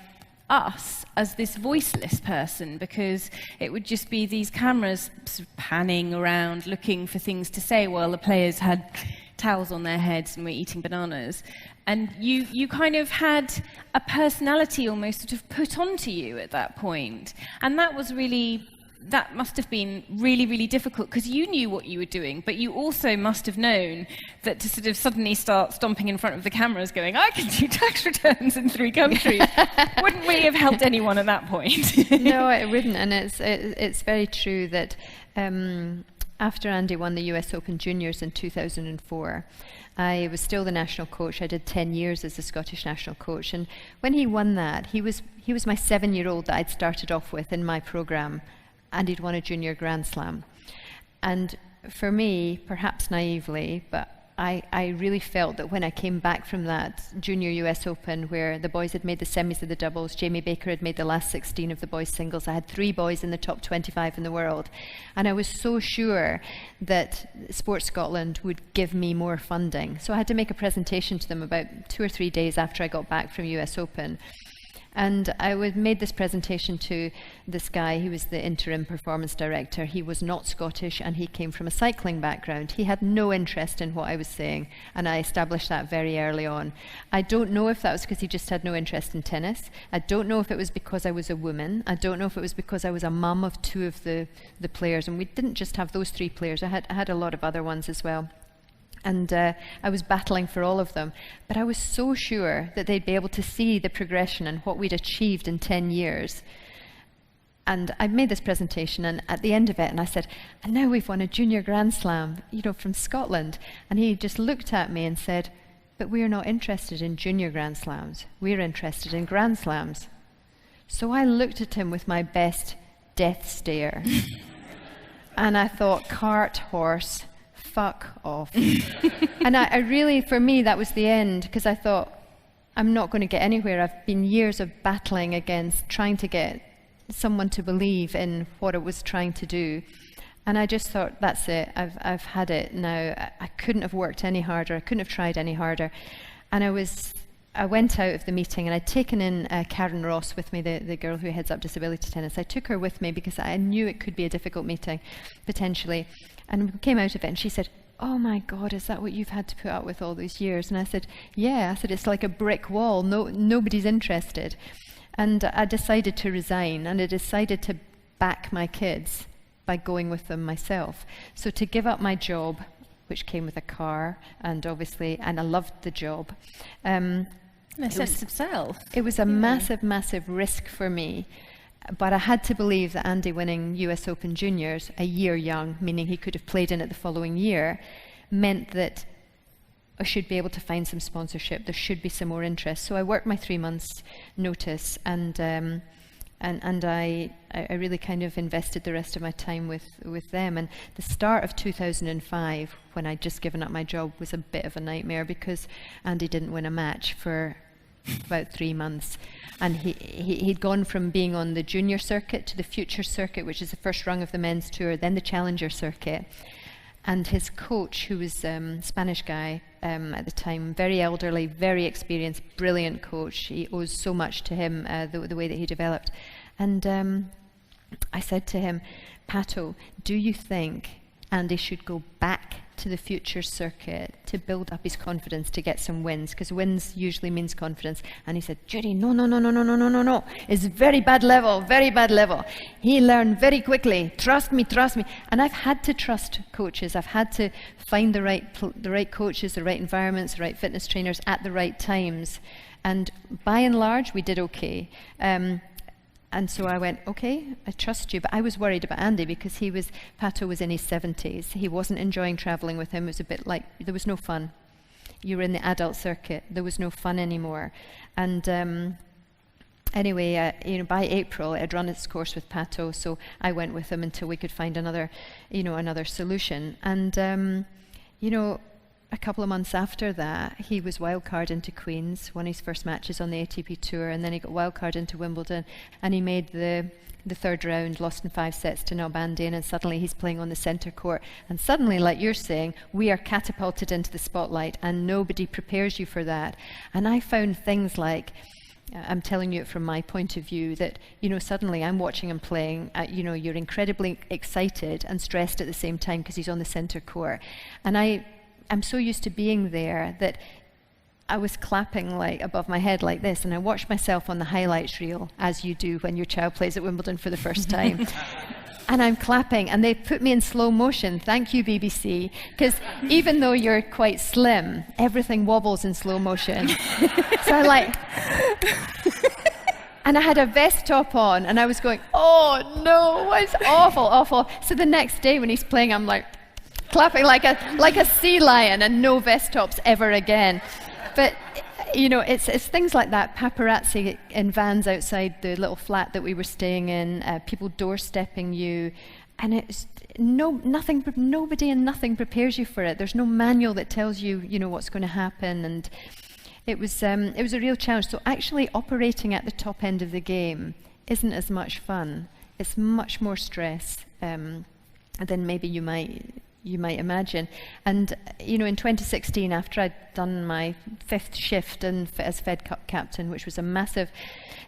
us as this voiceless person, because it would just be these cameras sort of panning around looking for things to say while the players had towels on their heads and were eating bananas. And you kind of had a personality almost sort of put onto you at that point. And that must have been really, really difficult, because you knew what you were doing, but you also must have known that to sort of suddenly start stomping in front of the cameras going, I can do tax returns in 3 countries, wouldn't really have helped anyone at that point. No, it wouldn't, and it's very true that after Andy won the US Open Juniors in 2004, I was still the national coach. I did 10 years as the Scottish national coach, and when he won that, he was my 7-year-old that I'd started off with in my programme, and he'd won a junior Grand Slam. And for me, perhaps naively, but I really felt that when I came back from that junior US Open, where the boys had made the semis of the doubles, Jamie Baker had made the last 16 of the boys singles, I had 3 boys in the top 25 in the world, and I was so sure that Sports Scotland would give me more funding. So I had to make a presentation to them about 2 or 3 days after I got back from US Open. And I made this presentation to this guy who was the interim performance director. He was not Scottish, and he came from a cycling background. He had no interest in what I was saying, and I established that very early on. I don't know if that was because he just had no interest in tennis. I don't know if it was because I was a woman. I don't know if it was because I was a mum of 2 of the players, and we didn't just have those 3 players. I had a lot of other ones as well. And I was battling for all of them. But I was so sure that they'd be able to see the progression and what we'd achieved in 10 years. And I made this presentation, and at the end of it, and I said, and now we've won a junior Grand Slam, from Scotland. And he just looked at me and said, but we're not interested in junior Grand Slams. We're interested in Grand Slams. So I looked at him with my best death stare. And I thought, cart horse, fuck off. And I really, for me, that was the end, because I thought, I'm not going to get anywhere. I've been years of battling against trying to get someone to believe in what it was trying to do. And I just thought, that's it. I've had it now. I couldn't have worked any harder. I couldn't have tried any harder. And I went out of the meeting, and I'd taken in Karen Ross with me, the girl who heads up disability tennis. I took her with me because I knew it could be a difficult meeting, potentially. And we came out of it, and she said, oh my God, is that what you've had to put up with all these years? And I said, yeah. I said, it's like a brick wall. Nobody's interested. And I decided to resign, and I decided to back my kids by going with them myself. So to give up my job, which came with a car, and I loved the job. A sense of self. It was a massive risk for me. But I had to believe that Andy winning US Open Juniors a year young, meaning he could have played in it the following year, meant that I should be able to find some sponsorship. There should be some more interest. So I worked my 3 months notice, and I really kind of invested the rest of my time with them. And the start of 2005, when I'd just given up my job, was a bit of a nightmare because Andy didn't win a match for about 3 months. And he'd gone from being on the junior circuit to the future circuit, which is the first rung of the men's tour, then the challenger circuit. And his coach, who was a Spanish guy at the time, very elderly, very experienced, brilliant coach. He owes so much to him, the way that he developed. And I said to him, Pato, do you think Andy should go back to the future circuit to build up his confidence, to get some wins? Because wins usually means confidence. And he said, Judy, no. It's very bad level. He learned very quickly. Trust me. And I've had to trust coaches. I've had to find the right coaches, the right environments, the right fitness trainers at the right times. And by and large, we did okay. And so I went, okay, I trust you. But I was worried about Andy because Pato was in his 70s. He wasn't enjoying traveling with him. It was a bit like, there was no fun. You were in the adult circuit. There was no fun anymore. And anyway, by April, I'd run its course with Pato. So I went with him until we could find another solution. And, a couple of months after that, he was wildcard into Queen's, won his first matches on the ATP Tour, and then he got wildcard into Wimbledon, and he made the third round, lost in 5 sets to Nalbandian, and suddenly he's playing on the centre court. And suddenly, like you're saying, we are catapulted into the spotlight, and nobody prepares you for that. And I found things like, I'm telling you it from my point of view, that, suddenly I'm watching him playing, you're incredibly excited and stressed at the same time because he's on the centre court. And I'm so used to being there that I was clapping like above my head like this, and I watched myself on the highlights reel, as you do when your child plays at Wimbledon for the first time. And I'm clapping, and they put me in slow motion. Thank you, BBC, because even though you're quite slim, everything wobbles in slow motion. So and I had a vest top on, and I was going, oh no, it's awful. So the next day when he's playing, I'm like, clapping like a sea lion, and no vest tops ever again. But it's things like that. Paparazzi in vans outside the little flat that we were staying in, people doorstepping you, and it's nobody and nothing prepares you for it. There's no manual that tells you what's going to happen, and it was a real challenge. So actually operating at the top end of the game isn't as much fun. It's much more stress than maybe you might imagine. And in 2016, after I'd done my 5th shift as Fed Cup captain, which was a massive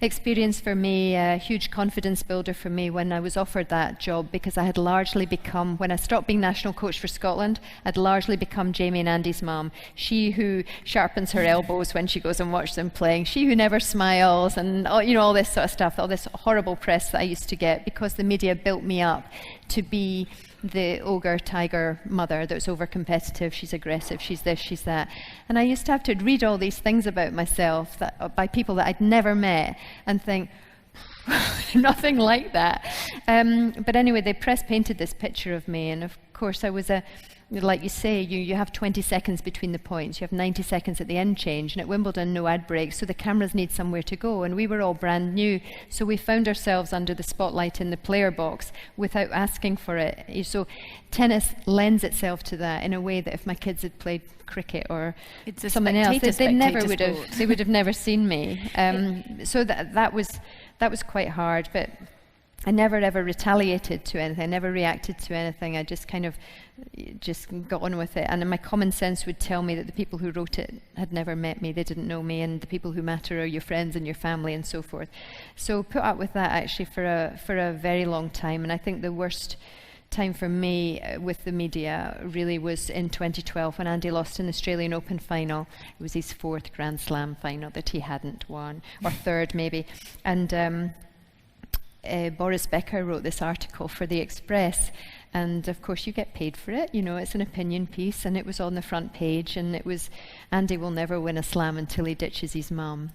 experience for me, a huge confidence builder for me when I was offered that job, because I had largely become, when I stopped being national coach for Scotland, I'd largely become Jamie and Andy's mum. She who sharpens her elbows when she goes and watches them playing, she who never smiles, and all this sort of stuff, all this horrible press that I used to get because the media built me up to be the ogre tiger mother that's over competitive, she's aggressive, she's this, she's that. And I used to have to read all these things about myself by people that I'd never met and think, nothing like that. But anyway, they press painted this picture of me, and of course I was like you say, you have 20 seconds between the points, you have 90 seconds at the end change, and at Wimbledon no ad breaks, so the cameras need somewhere to go, and we were all brand new, so we found ourselves under the spotlight in the player box without asking for it. So tennis lends itself to that in a way that if my kids had played cricket or something else, they would have never seen me. So that was quite hard, but I never ever retaliated to anything. I never reacted to anything. I just kind of just got on with it. And my common sense would tell me that the people who wrote it had never met me. They didn't know me, and the people who matter are your friends and your family and so forth. So put up with that actually for a very long time. And I think the worst time for me with the media really was in 2012 when Andy lost an Australian Open final. It was his 4th Grand Slam final that he hadn't won, or 3rd maybe. And Boris Becker wrote this article for The Express, and of course you get paid for it, you know, it's an opinion piece, and it was on the front page, and it was, Andy will never win a slam until he ditches his mum.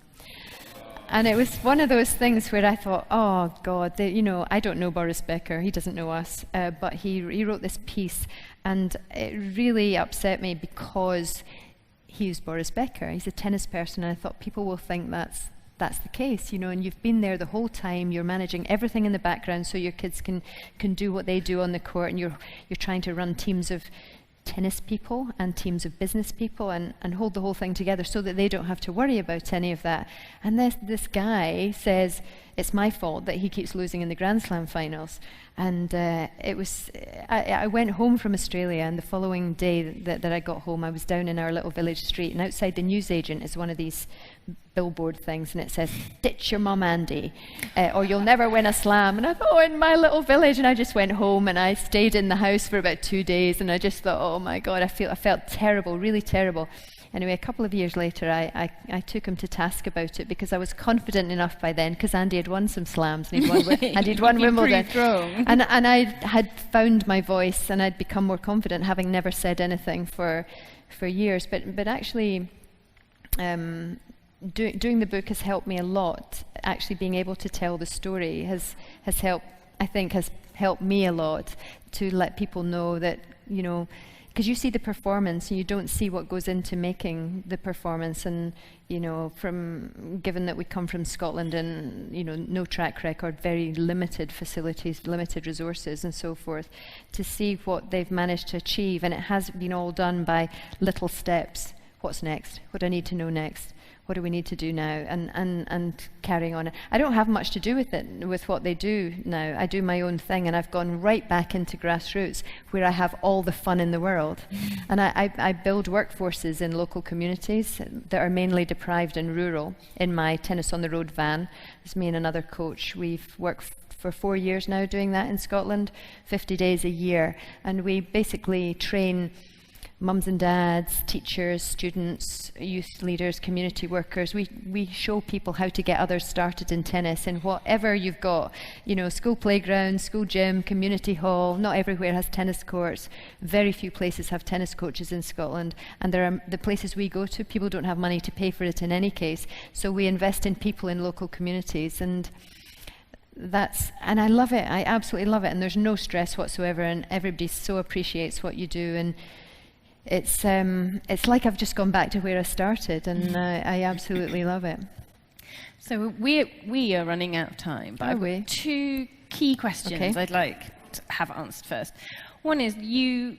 And it was one of those things where I thought, oh God, you know, I don't know Boris Becker, he doesn't know us, but he wrote this piece, and it really upset me because he's Boris Becker, he's a tennis person, and I thought people will think that's the case, you know, and you've been there the whole time, you're managing everything in the background so your kids can do what they do on the court, and you're trying to run teams of tennis people and teams of business people and hold the whole thing together so that they don't have to worry about any of that. And this guy says it's my fault that he keeps losing in the Grand Slam finals. And it was, I went home from Australia, and the following day that I got home, I was down in our little village street, and outside the newsagent is one of these billboard things, and it says, ditch your mum, Andy, or you'll never win a slam. And I thought, oh, in my little village, and I just went home, and I stayed in the house for about 2 days, and I just thought, oh my God, I felt terrible, really terrible. Anyway, a couple of years later, I took him to task about it because I was confident enough by then, because Andy had won some slams and he'd won Wimbledon. And I had found my voice, and I'd become more confident, having never said anything for years. But actually, doing the book has helped me a lot. Actually, being able to tell the story has helped. I think has helped me a lot to let people know that, you know. Because you see the performance and you don't see what goes into making the performance, and you know, given that we come from Scotland and you know, no track record, very limited facilities, limited resources and so forth, to see what they've managed to achieve, and it has been all done by little steps. What's next? What do I need to know next? What do we need to do now? And carrying on. I don't have much to do with it, with what they do now. I do my own thing, and I've gone right back into grassroots where I have all the fun in the world. And I build workforces in local communities that are mainly deprived and rural in my Tennis on the Road van. It's me and another coach. We've worked for 4 years now doing that in Scotland, 50 days a year. And we basically train mums and dads, teachers, students, youth leaders, community workers. We show people how to get others started in tennis, and whatever you've got, you know, school playground, school gym, community hall. Not everywhere has tennis courts. Very few places have tennis coaches in Scotland, and there are the places we go to, people don't have money to pay for it in any case. So we invest in people in local communities, and I love it. I absolutely love it, and there's no stress whatsoever, and everybody so appreciates what you do, and it's like I've just gone back to where I started, and I absolutely love it. So we are running out of time, but I've got 2 key questions I'd like to have answered first. One is you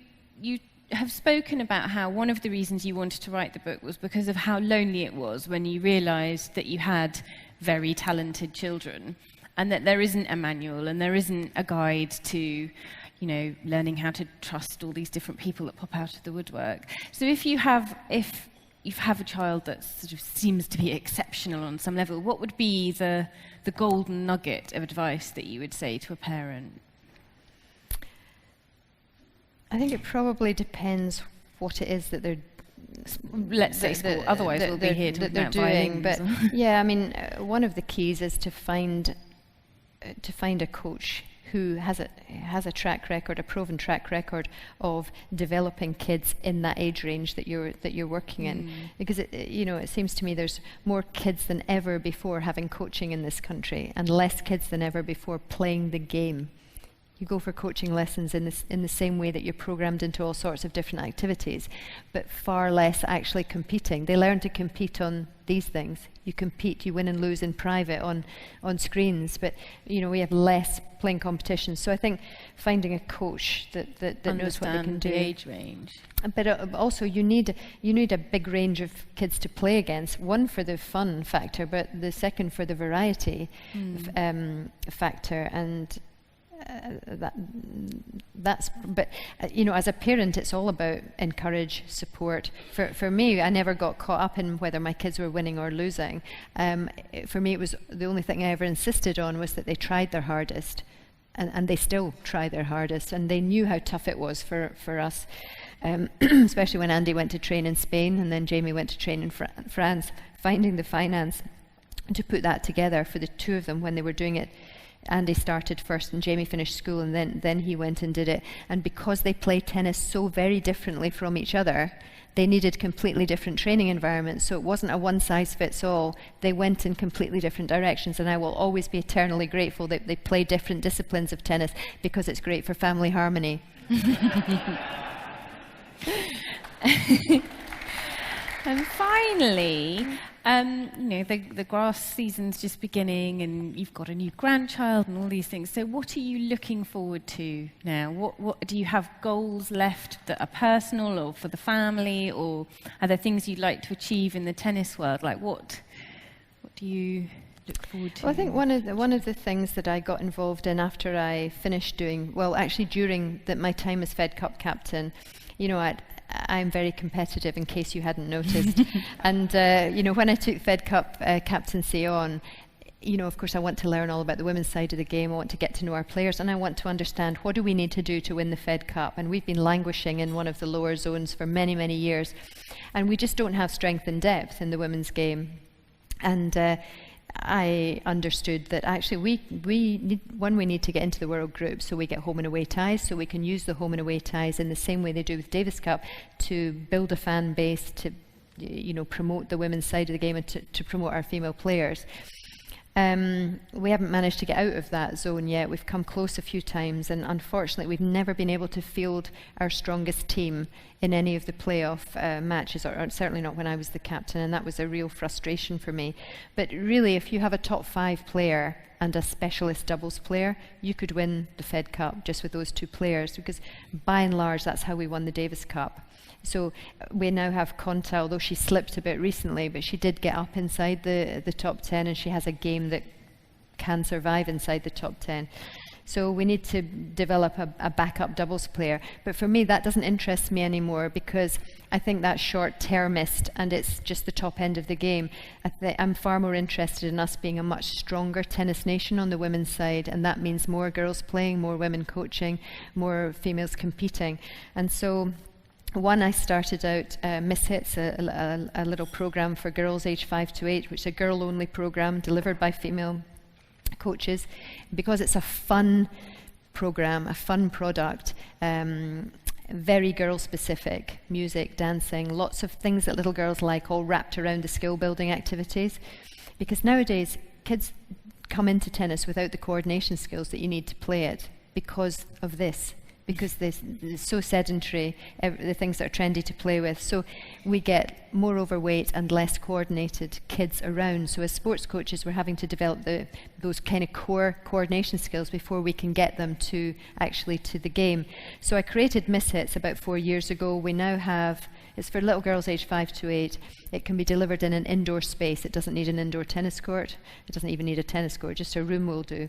have spoken about how one of the reasons you wanted to write the book was because of how lonely it was when you realised that you had very talented children, and that there isn't a manual and there isn't a guide to, you know, learning how to trust all these different people that pop out of the woodwork. So if you have a child that sort of seems to be exceptional on some level, what would be the golden nugget of advice that you would say to a parent? I think it probably depends what it is that they're. Let's say school. Otherwise, we'll be here talking about doing. But yeah, I mean, one of the keys is to find a coach who has a track record, a proven track record of developing kids in that age range that you're working in. Because it seems to me there's more kids than ever before having coaching in this country, and less kids than ever before playing the game. You go for coaching lessons in the same way that you're programmed into all sorts of different activities, but far less actually competing. They learn to compete on these things. You compete, you win and lose in private on screens, but we have less playing competitions. So I think finding a coach that knows what they can do. The age range. But also you need a big range of kids to play against. One for the fun factor, but the second for the variety factor. And as a parent, it's all about encourage, support. For me, I never got caught up in whether my kids were winning or losing. For me, it was the only thing I ever insisted on was that they tried their hardest, and they still try their hardest, and they knew how tough it was for us, especially when Andy went to train in Spain and then Jamie went to train in France, finding the finance to put that together for the two of them when they were doing it. Andy started first and Jamie finished school, and then he went and did it. And because they play tennis so very differently from each other, they needed completely different training environments. So it wasn't a one-size-fits-all. They went in completely different directions, and I will always be eternally grateful that they play different disciplines of tennis, because it's great for family harmony. And finally, the grass season's just beginning, and you've got a new grandchild and all these things. So what are you looking forward to now? What do you have goals left that are personal or for the family, or are there things you'd like to achieve in the tennis world? Like what do you look forward to? Well, I think one of the things that I got involved in after I finished doing, well, actually during my time as Fed Cup captain, I'm very competitive, in case you hadn't noticed. And, when I took Fed Cup captaincy on, of course I want to learn all about the women's side of the game. I want to get to know our players, and I want to understand what do we need to do to win the Fed Cup. And we've been languishing in one of the lower zones for many, many years. And we just don't have strength and depth in the women's game. And I understood that actually we need to get into the world group, so we get home and away ties, so we can use the home and away ties in the same way they do with Davis Cup to build a fan base, to promote the women's side of the game, and to promote our female players. We haven't managed to get out of that zone yet. We've come close a few times, and unfortunately we've never been able to field our strongest team in any of the playoff matches, or certainly not when I was the captain, and that was a real frustration for me. But really, if you have a top 5 player and a specialist doubles player, you could win the Fed Cup just with those two players, because by and large that's how we won the Davis Cup. So we now have Conta, although she slipped a bit recently, but she did get up inside the top 10, and she has a game that can survive inside the top 10. So we need to develop a backup doubles player. But for me, that doesn't interest me anymore, because I think that's short-termist and it's just the top end of the game. I'm far more interested in us being a much stronger tennis nation on the women's side, and that means more girls playing, more women coaching, more females competing. And so I started out Miss Hits, a little program for girls aged 5 to 8, which is a girl-only program delivered by female coaches, because it's a fun program, a fun product, very girl-specific, music, dancing, lots of things that little girls like, all wrapped around the skill-building activities. Because nowadays, kids come into tennis without the coordination skills that you need to play it because of this. Because it's so sedentary, the things that are trendy to play with. So we get more overweight and less coordinated kids around. So as sports coaches, we're having to develop those kind of core coordination skills before we can get them to the game. So I created Miss Hits about 4 years ago. We now have, it's for little girls aged 5 to 8. It can be delivered in an indoor space. It doesn't need an indoor tennis court. It doesn't even need a tennis court, just a room will do.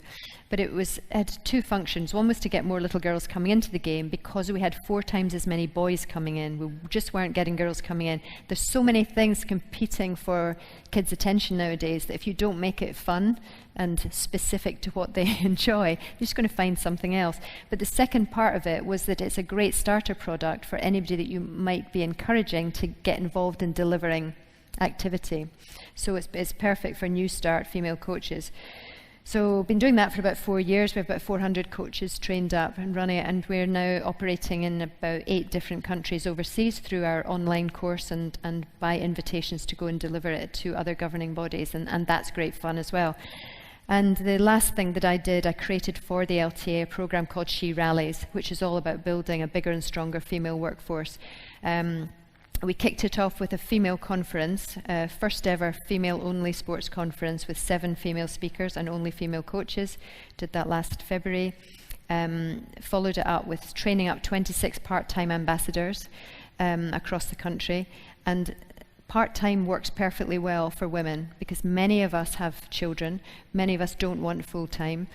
But it had 2 functions. One was to get more little girls coming into the game, because we had 4 times as many boys coming in. We just weren't getting girls coming in. There's so many things competing for kids' attention nowadays that if you don't make it fun and specific to what they enjoy, you're just going to find something else. But the second part of it was that it's a great starter product for anybody that you might be encouraging to get involved in delivering activity. So it's perfect for new start female coaches. So we've been doing that for about 4 years. We have about 400 coaches trained up and running it, and we're now operating in about 8 different countries overseas through our online course, and by invitations to go and deliver it to other governing bodies, and that's great fun as well. And the last thing that I did, I created for the LTA a program called She Rallies, which is all about building a bigger and stronger female workforce. We kicked it off with a female conference, first ever female-only sports conference with 7 female speakers and only female coaches. Did that last February. Followed it up with training up 26 part-time ambassadors across the country. And part-time works perfectly well for women because many of us have children, many of us don't want full-time,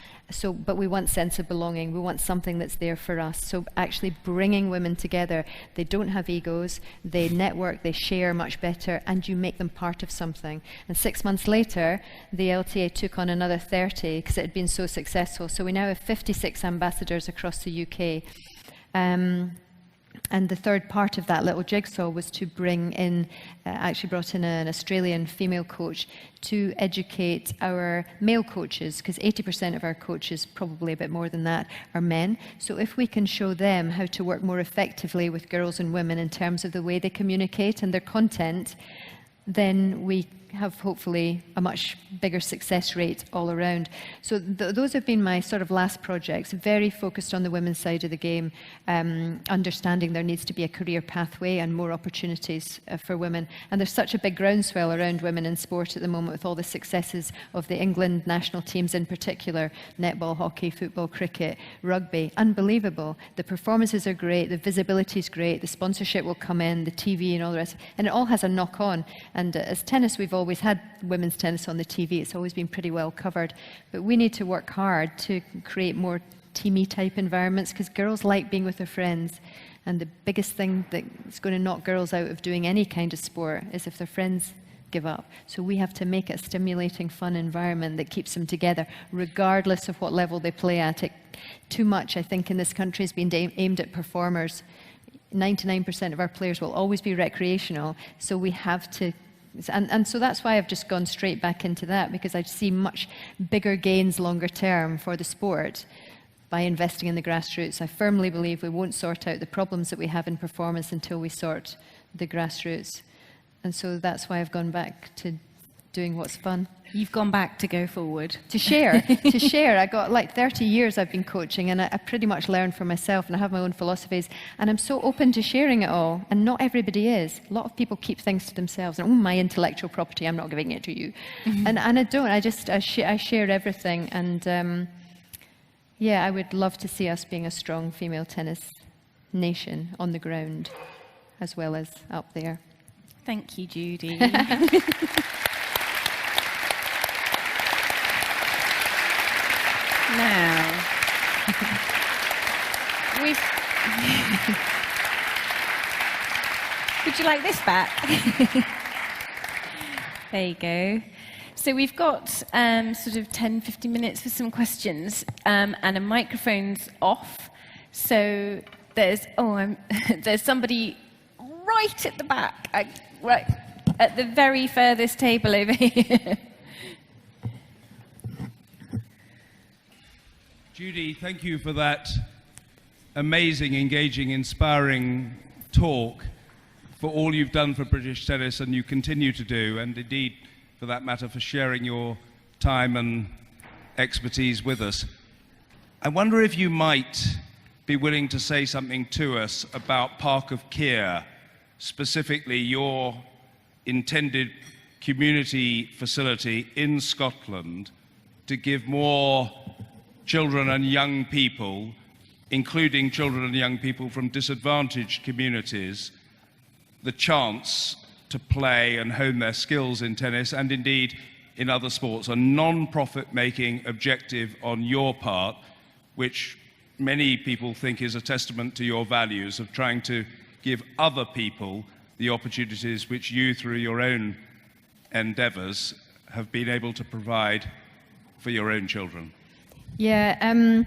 but we want sense of belonging, we want something that's there for us. So actually bringing women together, they don't have egos, they network, they share much better, and you make them part of something. And 6 months later, the LTA took on another 30 because it had been so successful. So we now have 56 ambassadors across the UK. And the third part of that little jigsaw was to bring in, actually brought in an Australian female coach to educate our male coaches, because 80% of our coaches, probably a bit more than that, are men. So if we can show them how to work more effectively with girls and women in terms of the way they communicate and their content, then we have hopefully a much bigger success rate all around. So those have been my sort of last projects, very focused on the women's side of the game, understanding there needs to be a career pathway and more opportunities for women. And there's such a big groundswell around women in sport at the moment with all the successes of the England national teams in particular, netball, hockey, football, cricket, rugby, unbelievable. The performances are great, the visibility is great, the sponsorship will come in, the TV and all the rest, and it all has a knock on. And as tennis, we've always had women's tennis on the TV. It's always been pretty well covered. But we need to work hard to create more teamy type environments because girls like being with their friends. And the biggest thing that's going to knock girls out of doing any kind of sport is if their friends give up. So we have to make it a stimulating, fun environment that keeps them together, regardless of what level they play at. Too much, I think, in this country has been aimed at performers. 99% of our players will always be recreational. So we have to. And so that's why I've just gone straight back into that, because I see much bigger gains longer term for the sport by investing in the grassroots. I firmly believe we won't sort out the problems that we have in performance until we sort the grassroots. And so that's why I've gone back to doing what's fun. You've gone back to go forward. To share, to share. I got like 30 years I've been coaching, and I pretty much learned for myself, and I have my own philosophies, and I'm so open to sharing it all, and not everybody is. A lot of people keep things to themselves, and my intellectual property, I'm not giving it to you. And I don't, I share everything, and yeah, I would love to see us being a strong female tennis nation on the ground, as well as up there. Thank you, Judy. Now, would you like this back? There you go. So we've got sort of 10, 15 minutes for some questions, and a microphone's off. So there's somebody right at the back, right at the very furthest table over here. Judy, thank you for that amazing, engaging, inspiring talk, for all you've done for British tennis and you continue to do, and indeed, for that matter, for sharing your time and expertise with us. I wonder if you might be willing to say something to us about Park of Keir, specifically your intended community facility in Scotland to give more children and young people, including children and young people from disadvantaged communities, the chance to play and hone their skills in tennis and indeed in other sports. A non-profit making objective on your part, which many people think is a testament to your values of trying to give other people the opportunities which you, through your own endeavours, have been able to provide for your own children. Yeah,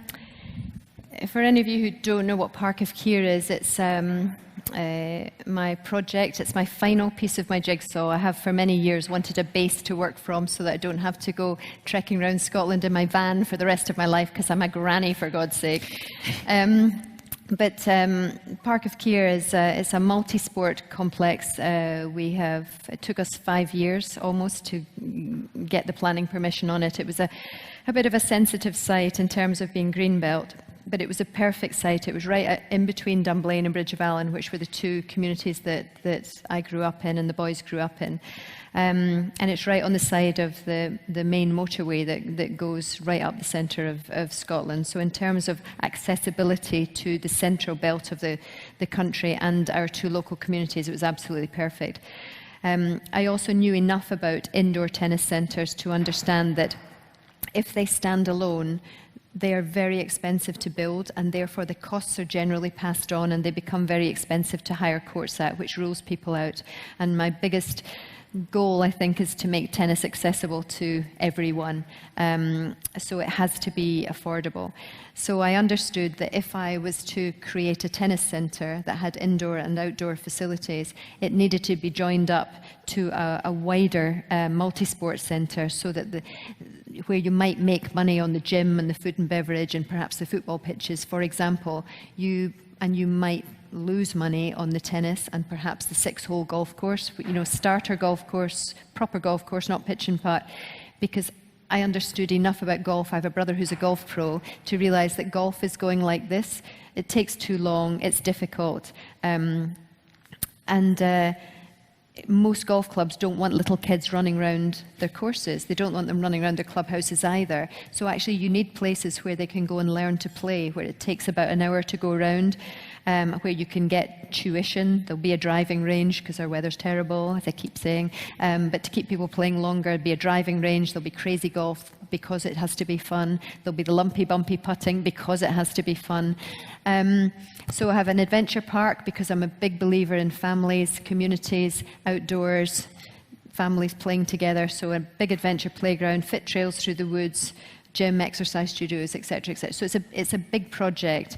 for any of you who don't know what Park of Keir is, it's my project. It's my final piece of my jigsaw. I have for many years wanted a base to work from so that I don't have to go trekking around Scotland in my van for the rest of my life, because I'm a granny, for God's sake. But Park of Keir is a multi-sport complex. It took us 5 years almost to get the planning permission on it. It was a bit of a sensitive site in terms of being greenbelt, but it was a perfect site. It was right in between Dunblane and Bridge of Allen, which were the two communities that I grew up in and the boys grew up in. And it's right on the side of the main motorway that goes right up the centre of Scotland. So in terms of accessibility to the central belt of the country and our two local communities, it was absolutely perfect. I also knew enough about indoor tennis centres to understand that if they stand alone, they are very expensive to build, and therefore the costs are generally passed on, and they become very expensive to hire courts at, which rules people out. And my biggest goal, I think, is to make tennis accessible to everyone. So it has to be affordable. So I understood that if I was to create a tennis centre that had indoor and outdoor facilities, it needed to be joined up to a wider multi-sport centre, so that where you might make money on the gym and the food and beverage and perhaps the football pitches, for example, you might lose money on the tennis and perhaps the 6-hole golf course, starter golf course, proper golf course, not pitch and putt, because I understood enough about golf. I have a brother who's a golf pro to realise that golf is going like this. It takes too long, it's difficult. Most golf clubs don't want little kids running around their courses. They don't want them running around their clubhouses either. So actually you need places where they can go and learn to play, where it takes about an hour to go around, where you can get tuition. There'll be a driving range because our weather's terrible, as I keep saying. But to keep people playing longer, there'll be a driving range. There'll be crazy golf because it has to be fun. There'll be the lumpy, bumpy putting because it has to be fun. So I have an adventure park because I'm a big believer in families, communities, outdoors, families playing together. So a big adventure playground, fit trails through the woods, gym, exercise studios, etc., etc. So it's a big project.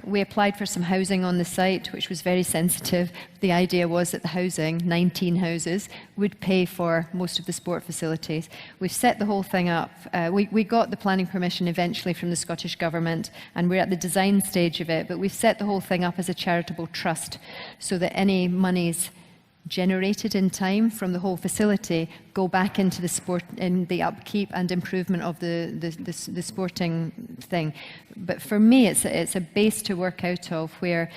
We applied for some housing on the site, which was very sensitive. The idea was that the housing, 19 houses, would pay for most of the sport facilities. We've set the whole thing up. We got the planning permission eventually from the Scottish Government, and we're at the design stage of it, but we've set the whole thing up as a charitable trust so that any monies generated in time from the whole facility go back into the sport, in the upkeep and improvement of the sporting thing. But for me, it's a base to work out of where,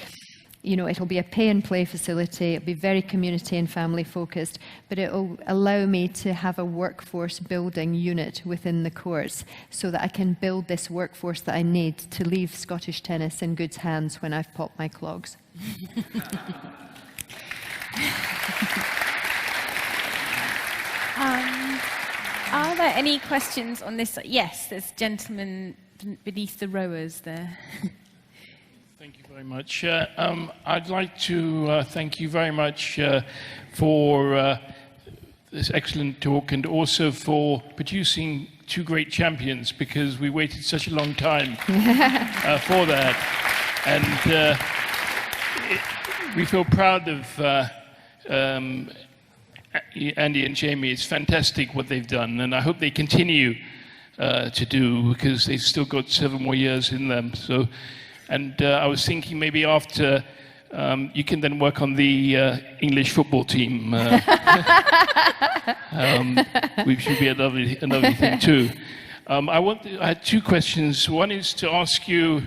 it'll be a pay and play facility. It'll be very community and family focused, but it'll allow me to have a workforce building unit within the course so that I can build this workforce that I need to leave Scottish tennis in good hands when I've popped my clogs. Are there any questions on this? Yes, there's a gentleman beneath the rowers there. Thank you very much. I'd like to thank you very much for this excellent talk, and also for producing two great champions, because we waited such a long time for that. And we feel proud of Andy and Jamie. It's fantastic what they've done, and I hope they continue to do, because they've still got 7 more years in them. So, and I was thinking maybe after you can then work on the English football team, which should be another thing too. I had 2 questions. One is to ask you,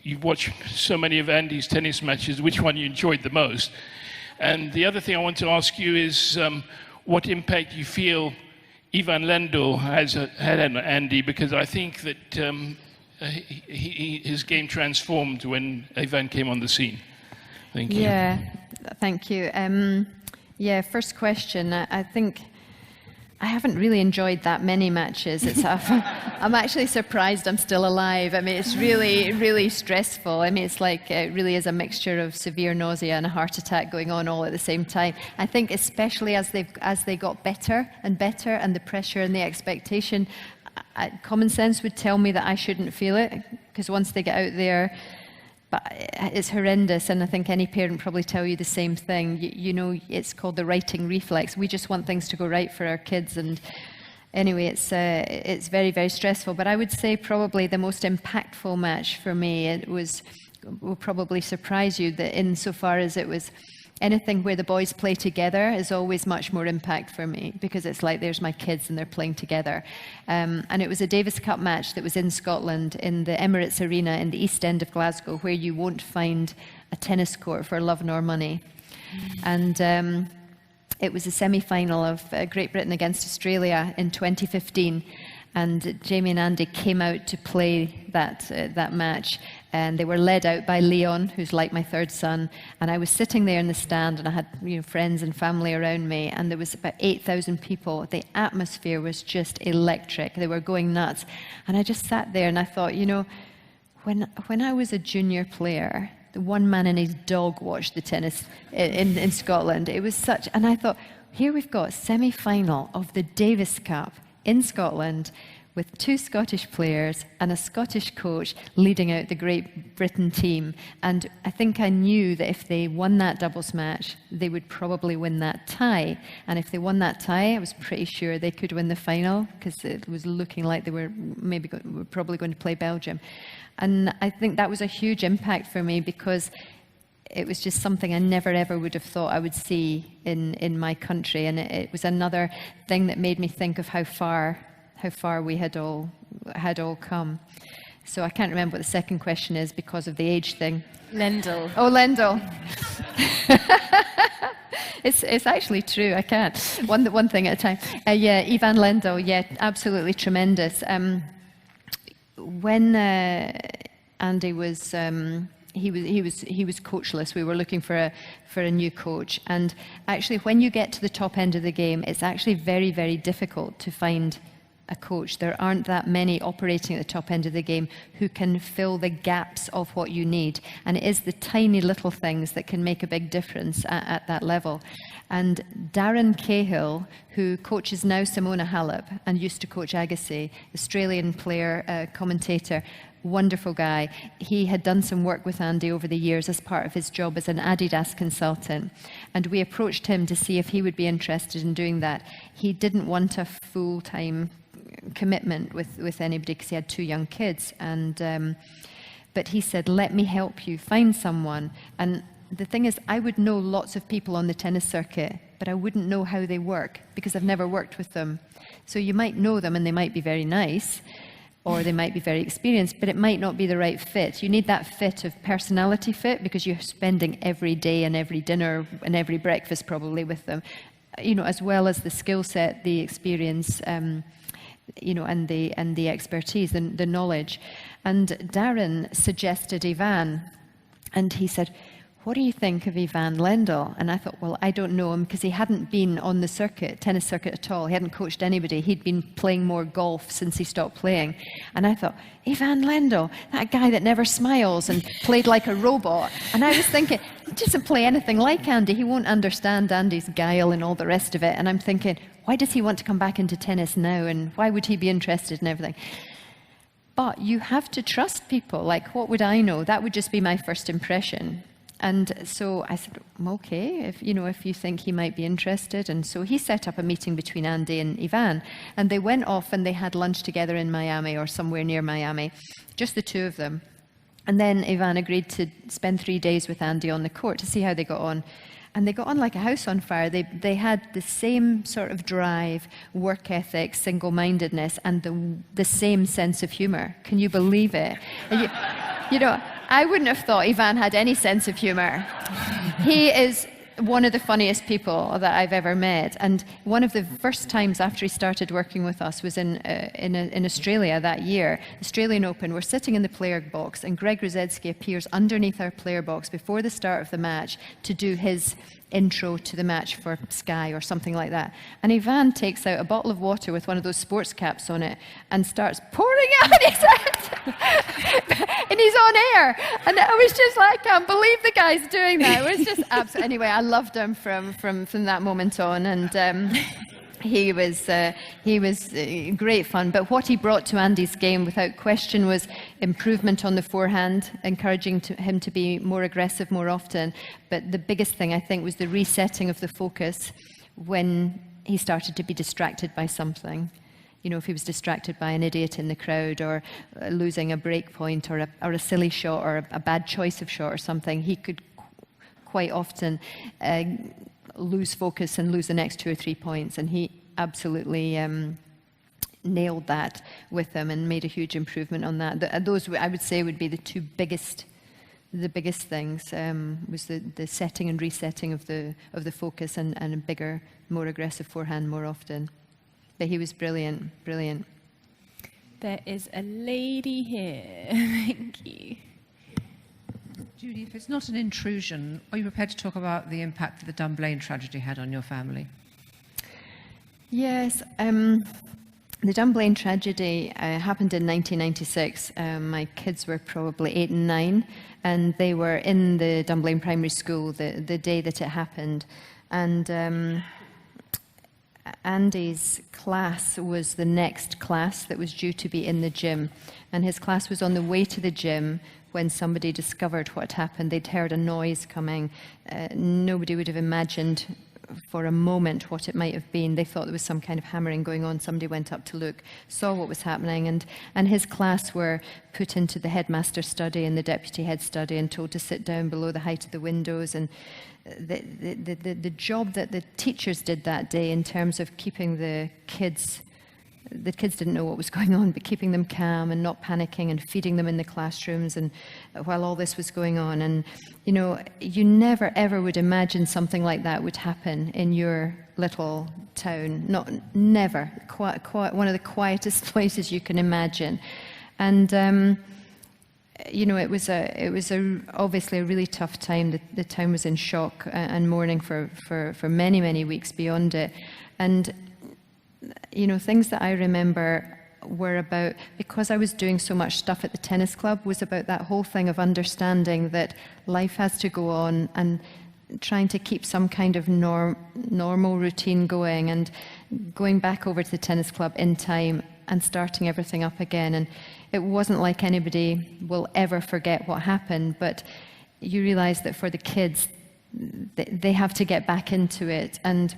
you've watched so many of Andy's tennis matches, which one you enjoyed the most? And the other thing I want to ask you is what impact you feel Ivan Lendl has had on Andy, because I think that his game transformed when Ivan came on the scene. Thank you. Yeah, thank you. First question. I think I haven't really enjoyed that many matches. I'm actually surprised I'm still alive. I mean, it's really, really stressful. I mean, it's like it really is a mixture of severe nausea and a heart attack going on all at the same time. I think especially as they got better and better, and the pressure and the expectation, common sense would tell me that I shouldn't feel it, because once they get out there, but it's horrendous, and I think any parent probably tell you the same thing. It's called the righting reflex. We just want things to go right for our kids, and anyway, it's very, very stressful. But I would say probably the most impactful match for me, will probably surprise you, that insofar as it was anything where the boys play together is always much more impact for me, because it's like there's my kids and they're playing together. And it was a Davis Cup match that was in Scotland, in the Emirates Arena in the East End of Glasgow, where you won't find a tennis court for love nor money. And it was a semi-final of Great Britain against Australia in 2015. And Jamie and Andy came out to play that match. And they were led out by Leon, who's like my third son. And I was sitting there in the stand, and I had friends and family around me, and there was about 8,000 people. The atmosphere was just electric. They were going nuts. And I just sat there and I thought, when I was a junior player, the one man and his dog watched the tennis in Scotland. It was such, and I thought, here we've got semi-final of the Davis Cup in Scotland with 2 Scottish players and a Scottish coach leading out the Great Britain team. And I think I knew that if they won that doubles match, they would probably win that tie. And if they won that tie, I was pretty sure they could win the final, because it was looking like they were probably going to play Belgium. And I think that was a huge impact for me, because it was just something I never ever would have thought I would see in my country. And it was another thing that made me think of how far we had all come. So I can't remember what the second question is because of the age thing. Lendl. Oh, Lendl. It's actually true. I can't. One thing at a time. Yeah, Ivan Lendl. Yeah, absolutely tremendous. When Andy was he was coachless. We were looking for a new coach, and actually, when you get to the top end of the game, it's actually very, very difficult to find a coach. There aren't that many operating at the top end of the game who can fill the gaps of what you need, and it is the tiny little things that can make a big difference at that level. And Darren Cahill, who coaches now Simona Halep and used to coach Agassi, Australian player, commentator, wonderful guy. He had done some work with Andy over the years as part of his job as an Adidas consultant, and we approached him to see if he would be interested in doing that. He didn't want a full-time commitment with anybody because he had 2 young kids, and but he said, let me help you find someone. And the thing is, I would know lots of people on the tennis circuit, but I wouldn't know how they work because I've never worked with them. So you might know them and they might be very nice, or they might be very experienced, but it might not be the right fit. You need that fit of personality fit, because you're spending every day and every dinner and every breakfast probably with them, as well as the skill set, the experience, and the expertise, the knowledge. And Darren suggested Ivan, and he said, what do you think of Ivan Lendl? And I thought, well, I don't know him, because he hadn't been on the tennis circuit at all. He hadn't coached anybody. He'd been playing more golf since he stopped playing. And I thought, Ivan Lendl, that guy that never smiles and played like a robot. And I was thinking, he doesn't play anything like Andy. He won't understand Andy's guile and all the rest of it. And I'm thinking, why does he want to come back into tennis now? And why would he be interested in everything? But you have to trust people. Like, what would I know? That would just be my first impression. And so I said, okay, if you think he might be interested. And so he set up a meeting between Andy and Ivan, and they went off and they had lunch together in Miami or somewhere near Miami, just the 2 of them. And then Ivan agreed to spend 3 days with Andy on the court to see how they got on. And they got on like a house on fire. They had the same sort of drive, work ethic, single-mindedness, and the same sense of humor. Can you believe it? I wouldn't have thought Ivan had any sense of humor. He is one of the funniest people that I've ever met. And one of the first times after he started working with us was in Australia that year, Australian Open. We're sitting in the player box, and Greg Rosetsky appears underneath our player box before the start of the match to do his intro to the match for Sky or something like that. And Ivan takes out a bottle of water with one of those sports caps on it and starts pouring it on his head. And he's on air. And I was just like, I can't believe the guy's doing that. It was just absolutely. Anyway, I loved him from that moment on. And he was great fun. But what he brought to Andy's game, without question, was improvement on the forehand, encouraging him to be more aggressive more often. But the biggest thing, I think, was the resetting of the focus when he started to be distracted by something. If he was distracted by an idiot in the crowd, or losing a break point, or a silly shot, or a bad choice of shot or something, he could quite often lose focus and lose the next 2 or 3 points. And he absolutely nailed that with them and made a huge improvement on that. Those, I would say, would be the biggest things, was the setting and resetting of the focus, and a bigger, more aggressive forehand more often. But he was brilliant. There is a lady here. Thank you. Judy, if it's not an intrusion, are you prepared to talk about the impact that the Dunblane tragedy had on your family? Yes, the Dunblane tragedy happened in 1996. My kids were probably 8 and 9, and they were in the Dunblane Primary School the day that it happened. And Andy's class was the next class that was due to be in the gym. And his class was on the way to the gym when somebody discovered what happened. They'd heard a noise coming. Nobody would have imagined for a moment what it might have been. They thought there was some kind of hammering going on. Somebody went up to look, saw what was happening, and his class were put into the headmaster's study and the deputy head study and told to sit down below the height of the windows. And the job that the teachers did that day in terms of keeping the kids didn't know what was going on, but keeping them calm and not panicking and feeding them in the classrooms and while all this was going on. And, you know, you never ever would imagine something like that would happen in your little town. Never. Quite one of the quietest places you can imagine. And, you know, it was obviously a really tough time. The town was in shock and mourning for many, many weeks beyond it. And, you know, things that I remember were about, because I was doing so much stuff at the tennis club, was about that whole thing of understanding that life has to go on and trying to keep some kind of normal routine going, and going back over to the tennis club in time and starting everything up again. And it wasn't like anybody will ever forget what happened, but you realize that for the kids, they have to get back into it. And,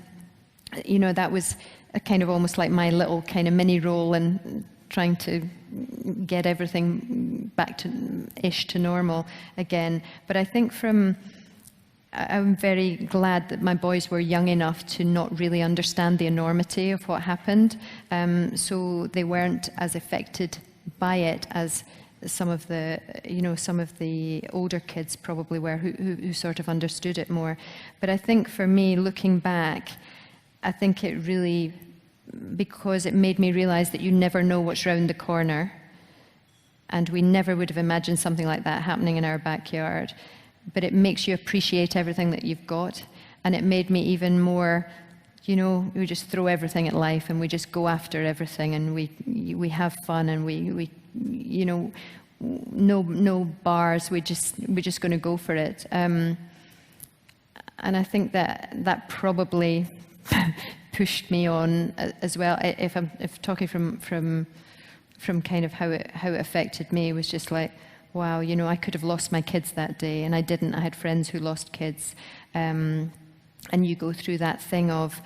you know, that was a kind of almost like my little kind of mini role in trying to get everything back to normal again. But I think I'm very glad that my boys were young enough to not really understand the enormity of what happened, so they weren't as affected by it as some of the older kids probably were, who sort of understood it more. But I think for me, looking back, I think it really, because it made me realize that you never know what's round the corner, and we never would have imagined something like that happening in our backyard. But it makes you appreciate everything that you've got, and it made me even more, you know, we just throw everything at life and we just go after everything, and we have fun, and we you know, no bars, we're just going to go for it. And I think that probably pushed me on as well. If talking from kind of how it affected me, was just like, wow, you know, I could have lost my kids that day, and I didn't. I had friends who lost kids, and you go through that thing of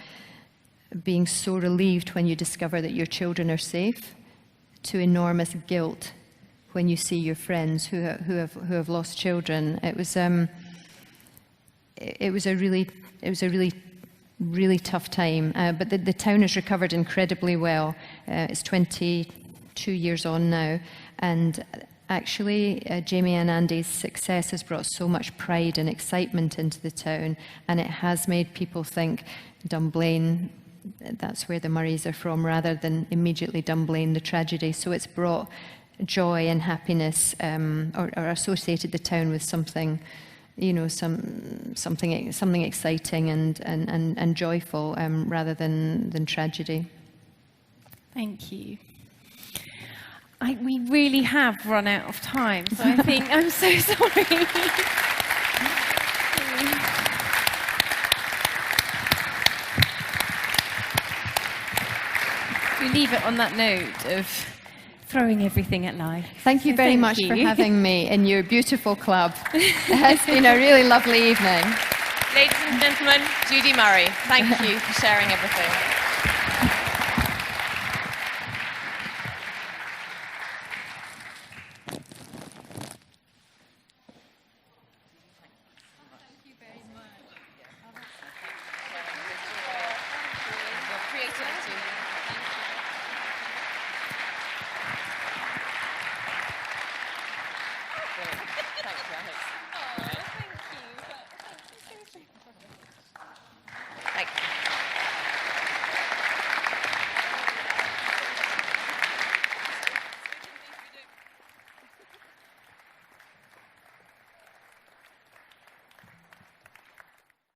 being so relieved when you discover that your children are safe, to enormous guilt when you see your friends who have lost children. It was a really tough time, but the town has recovered incredibly well. It's 22 years on now, and actually Jamie and Andy's success has brought so much pride and excitement into the town, and it has made people think Dunblane, that's where the Murrays are from, rather than immediately Dunblane, the tragedy. So it's brought joy and happiness, or associated the town with something, you know, something exciting and joyful, rather than tragedy. Thank you. We really have run out of time, so I think I'm so sorry. We leave it on that note of throwing everything at life. Thank you very much for having me in your beautiful club. It has been a really lovely evening. Ladies and gentlemen, Judy Murray, thank you for sharing everything.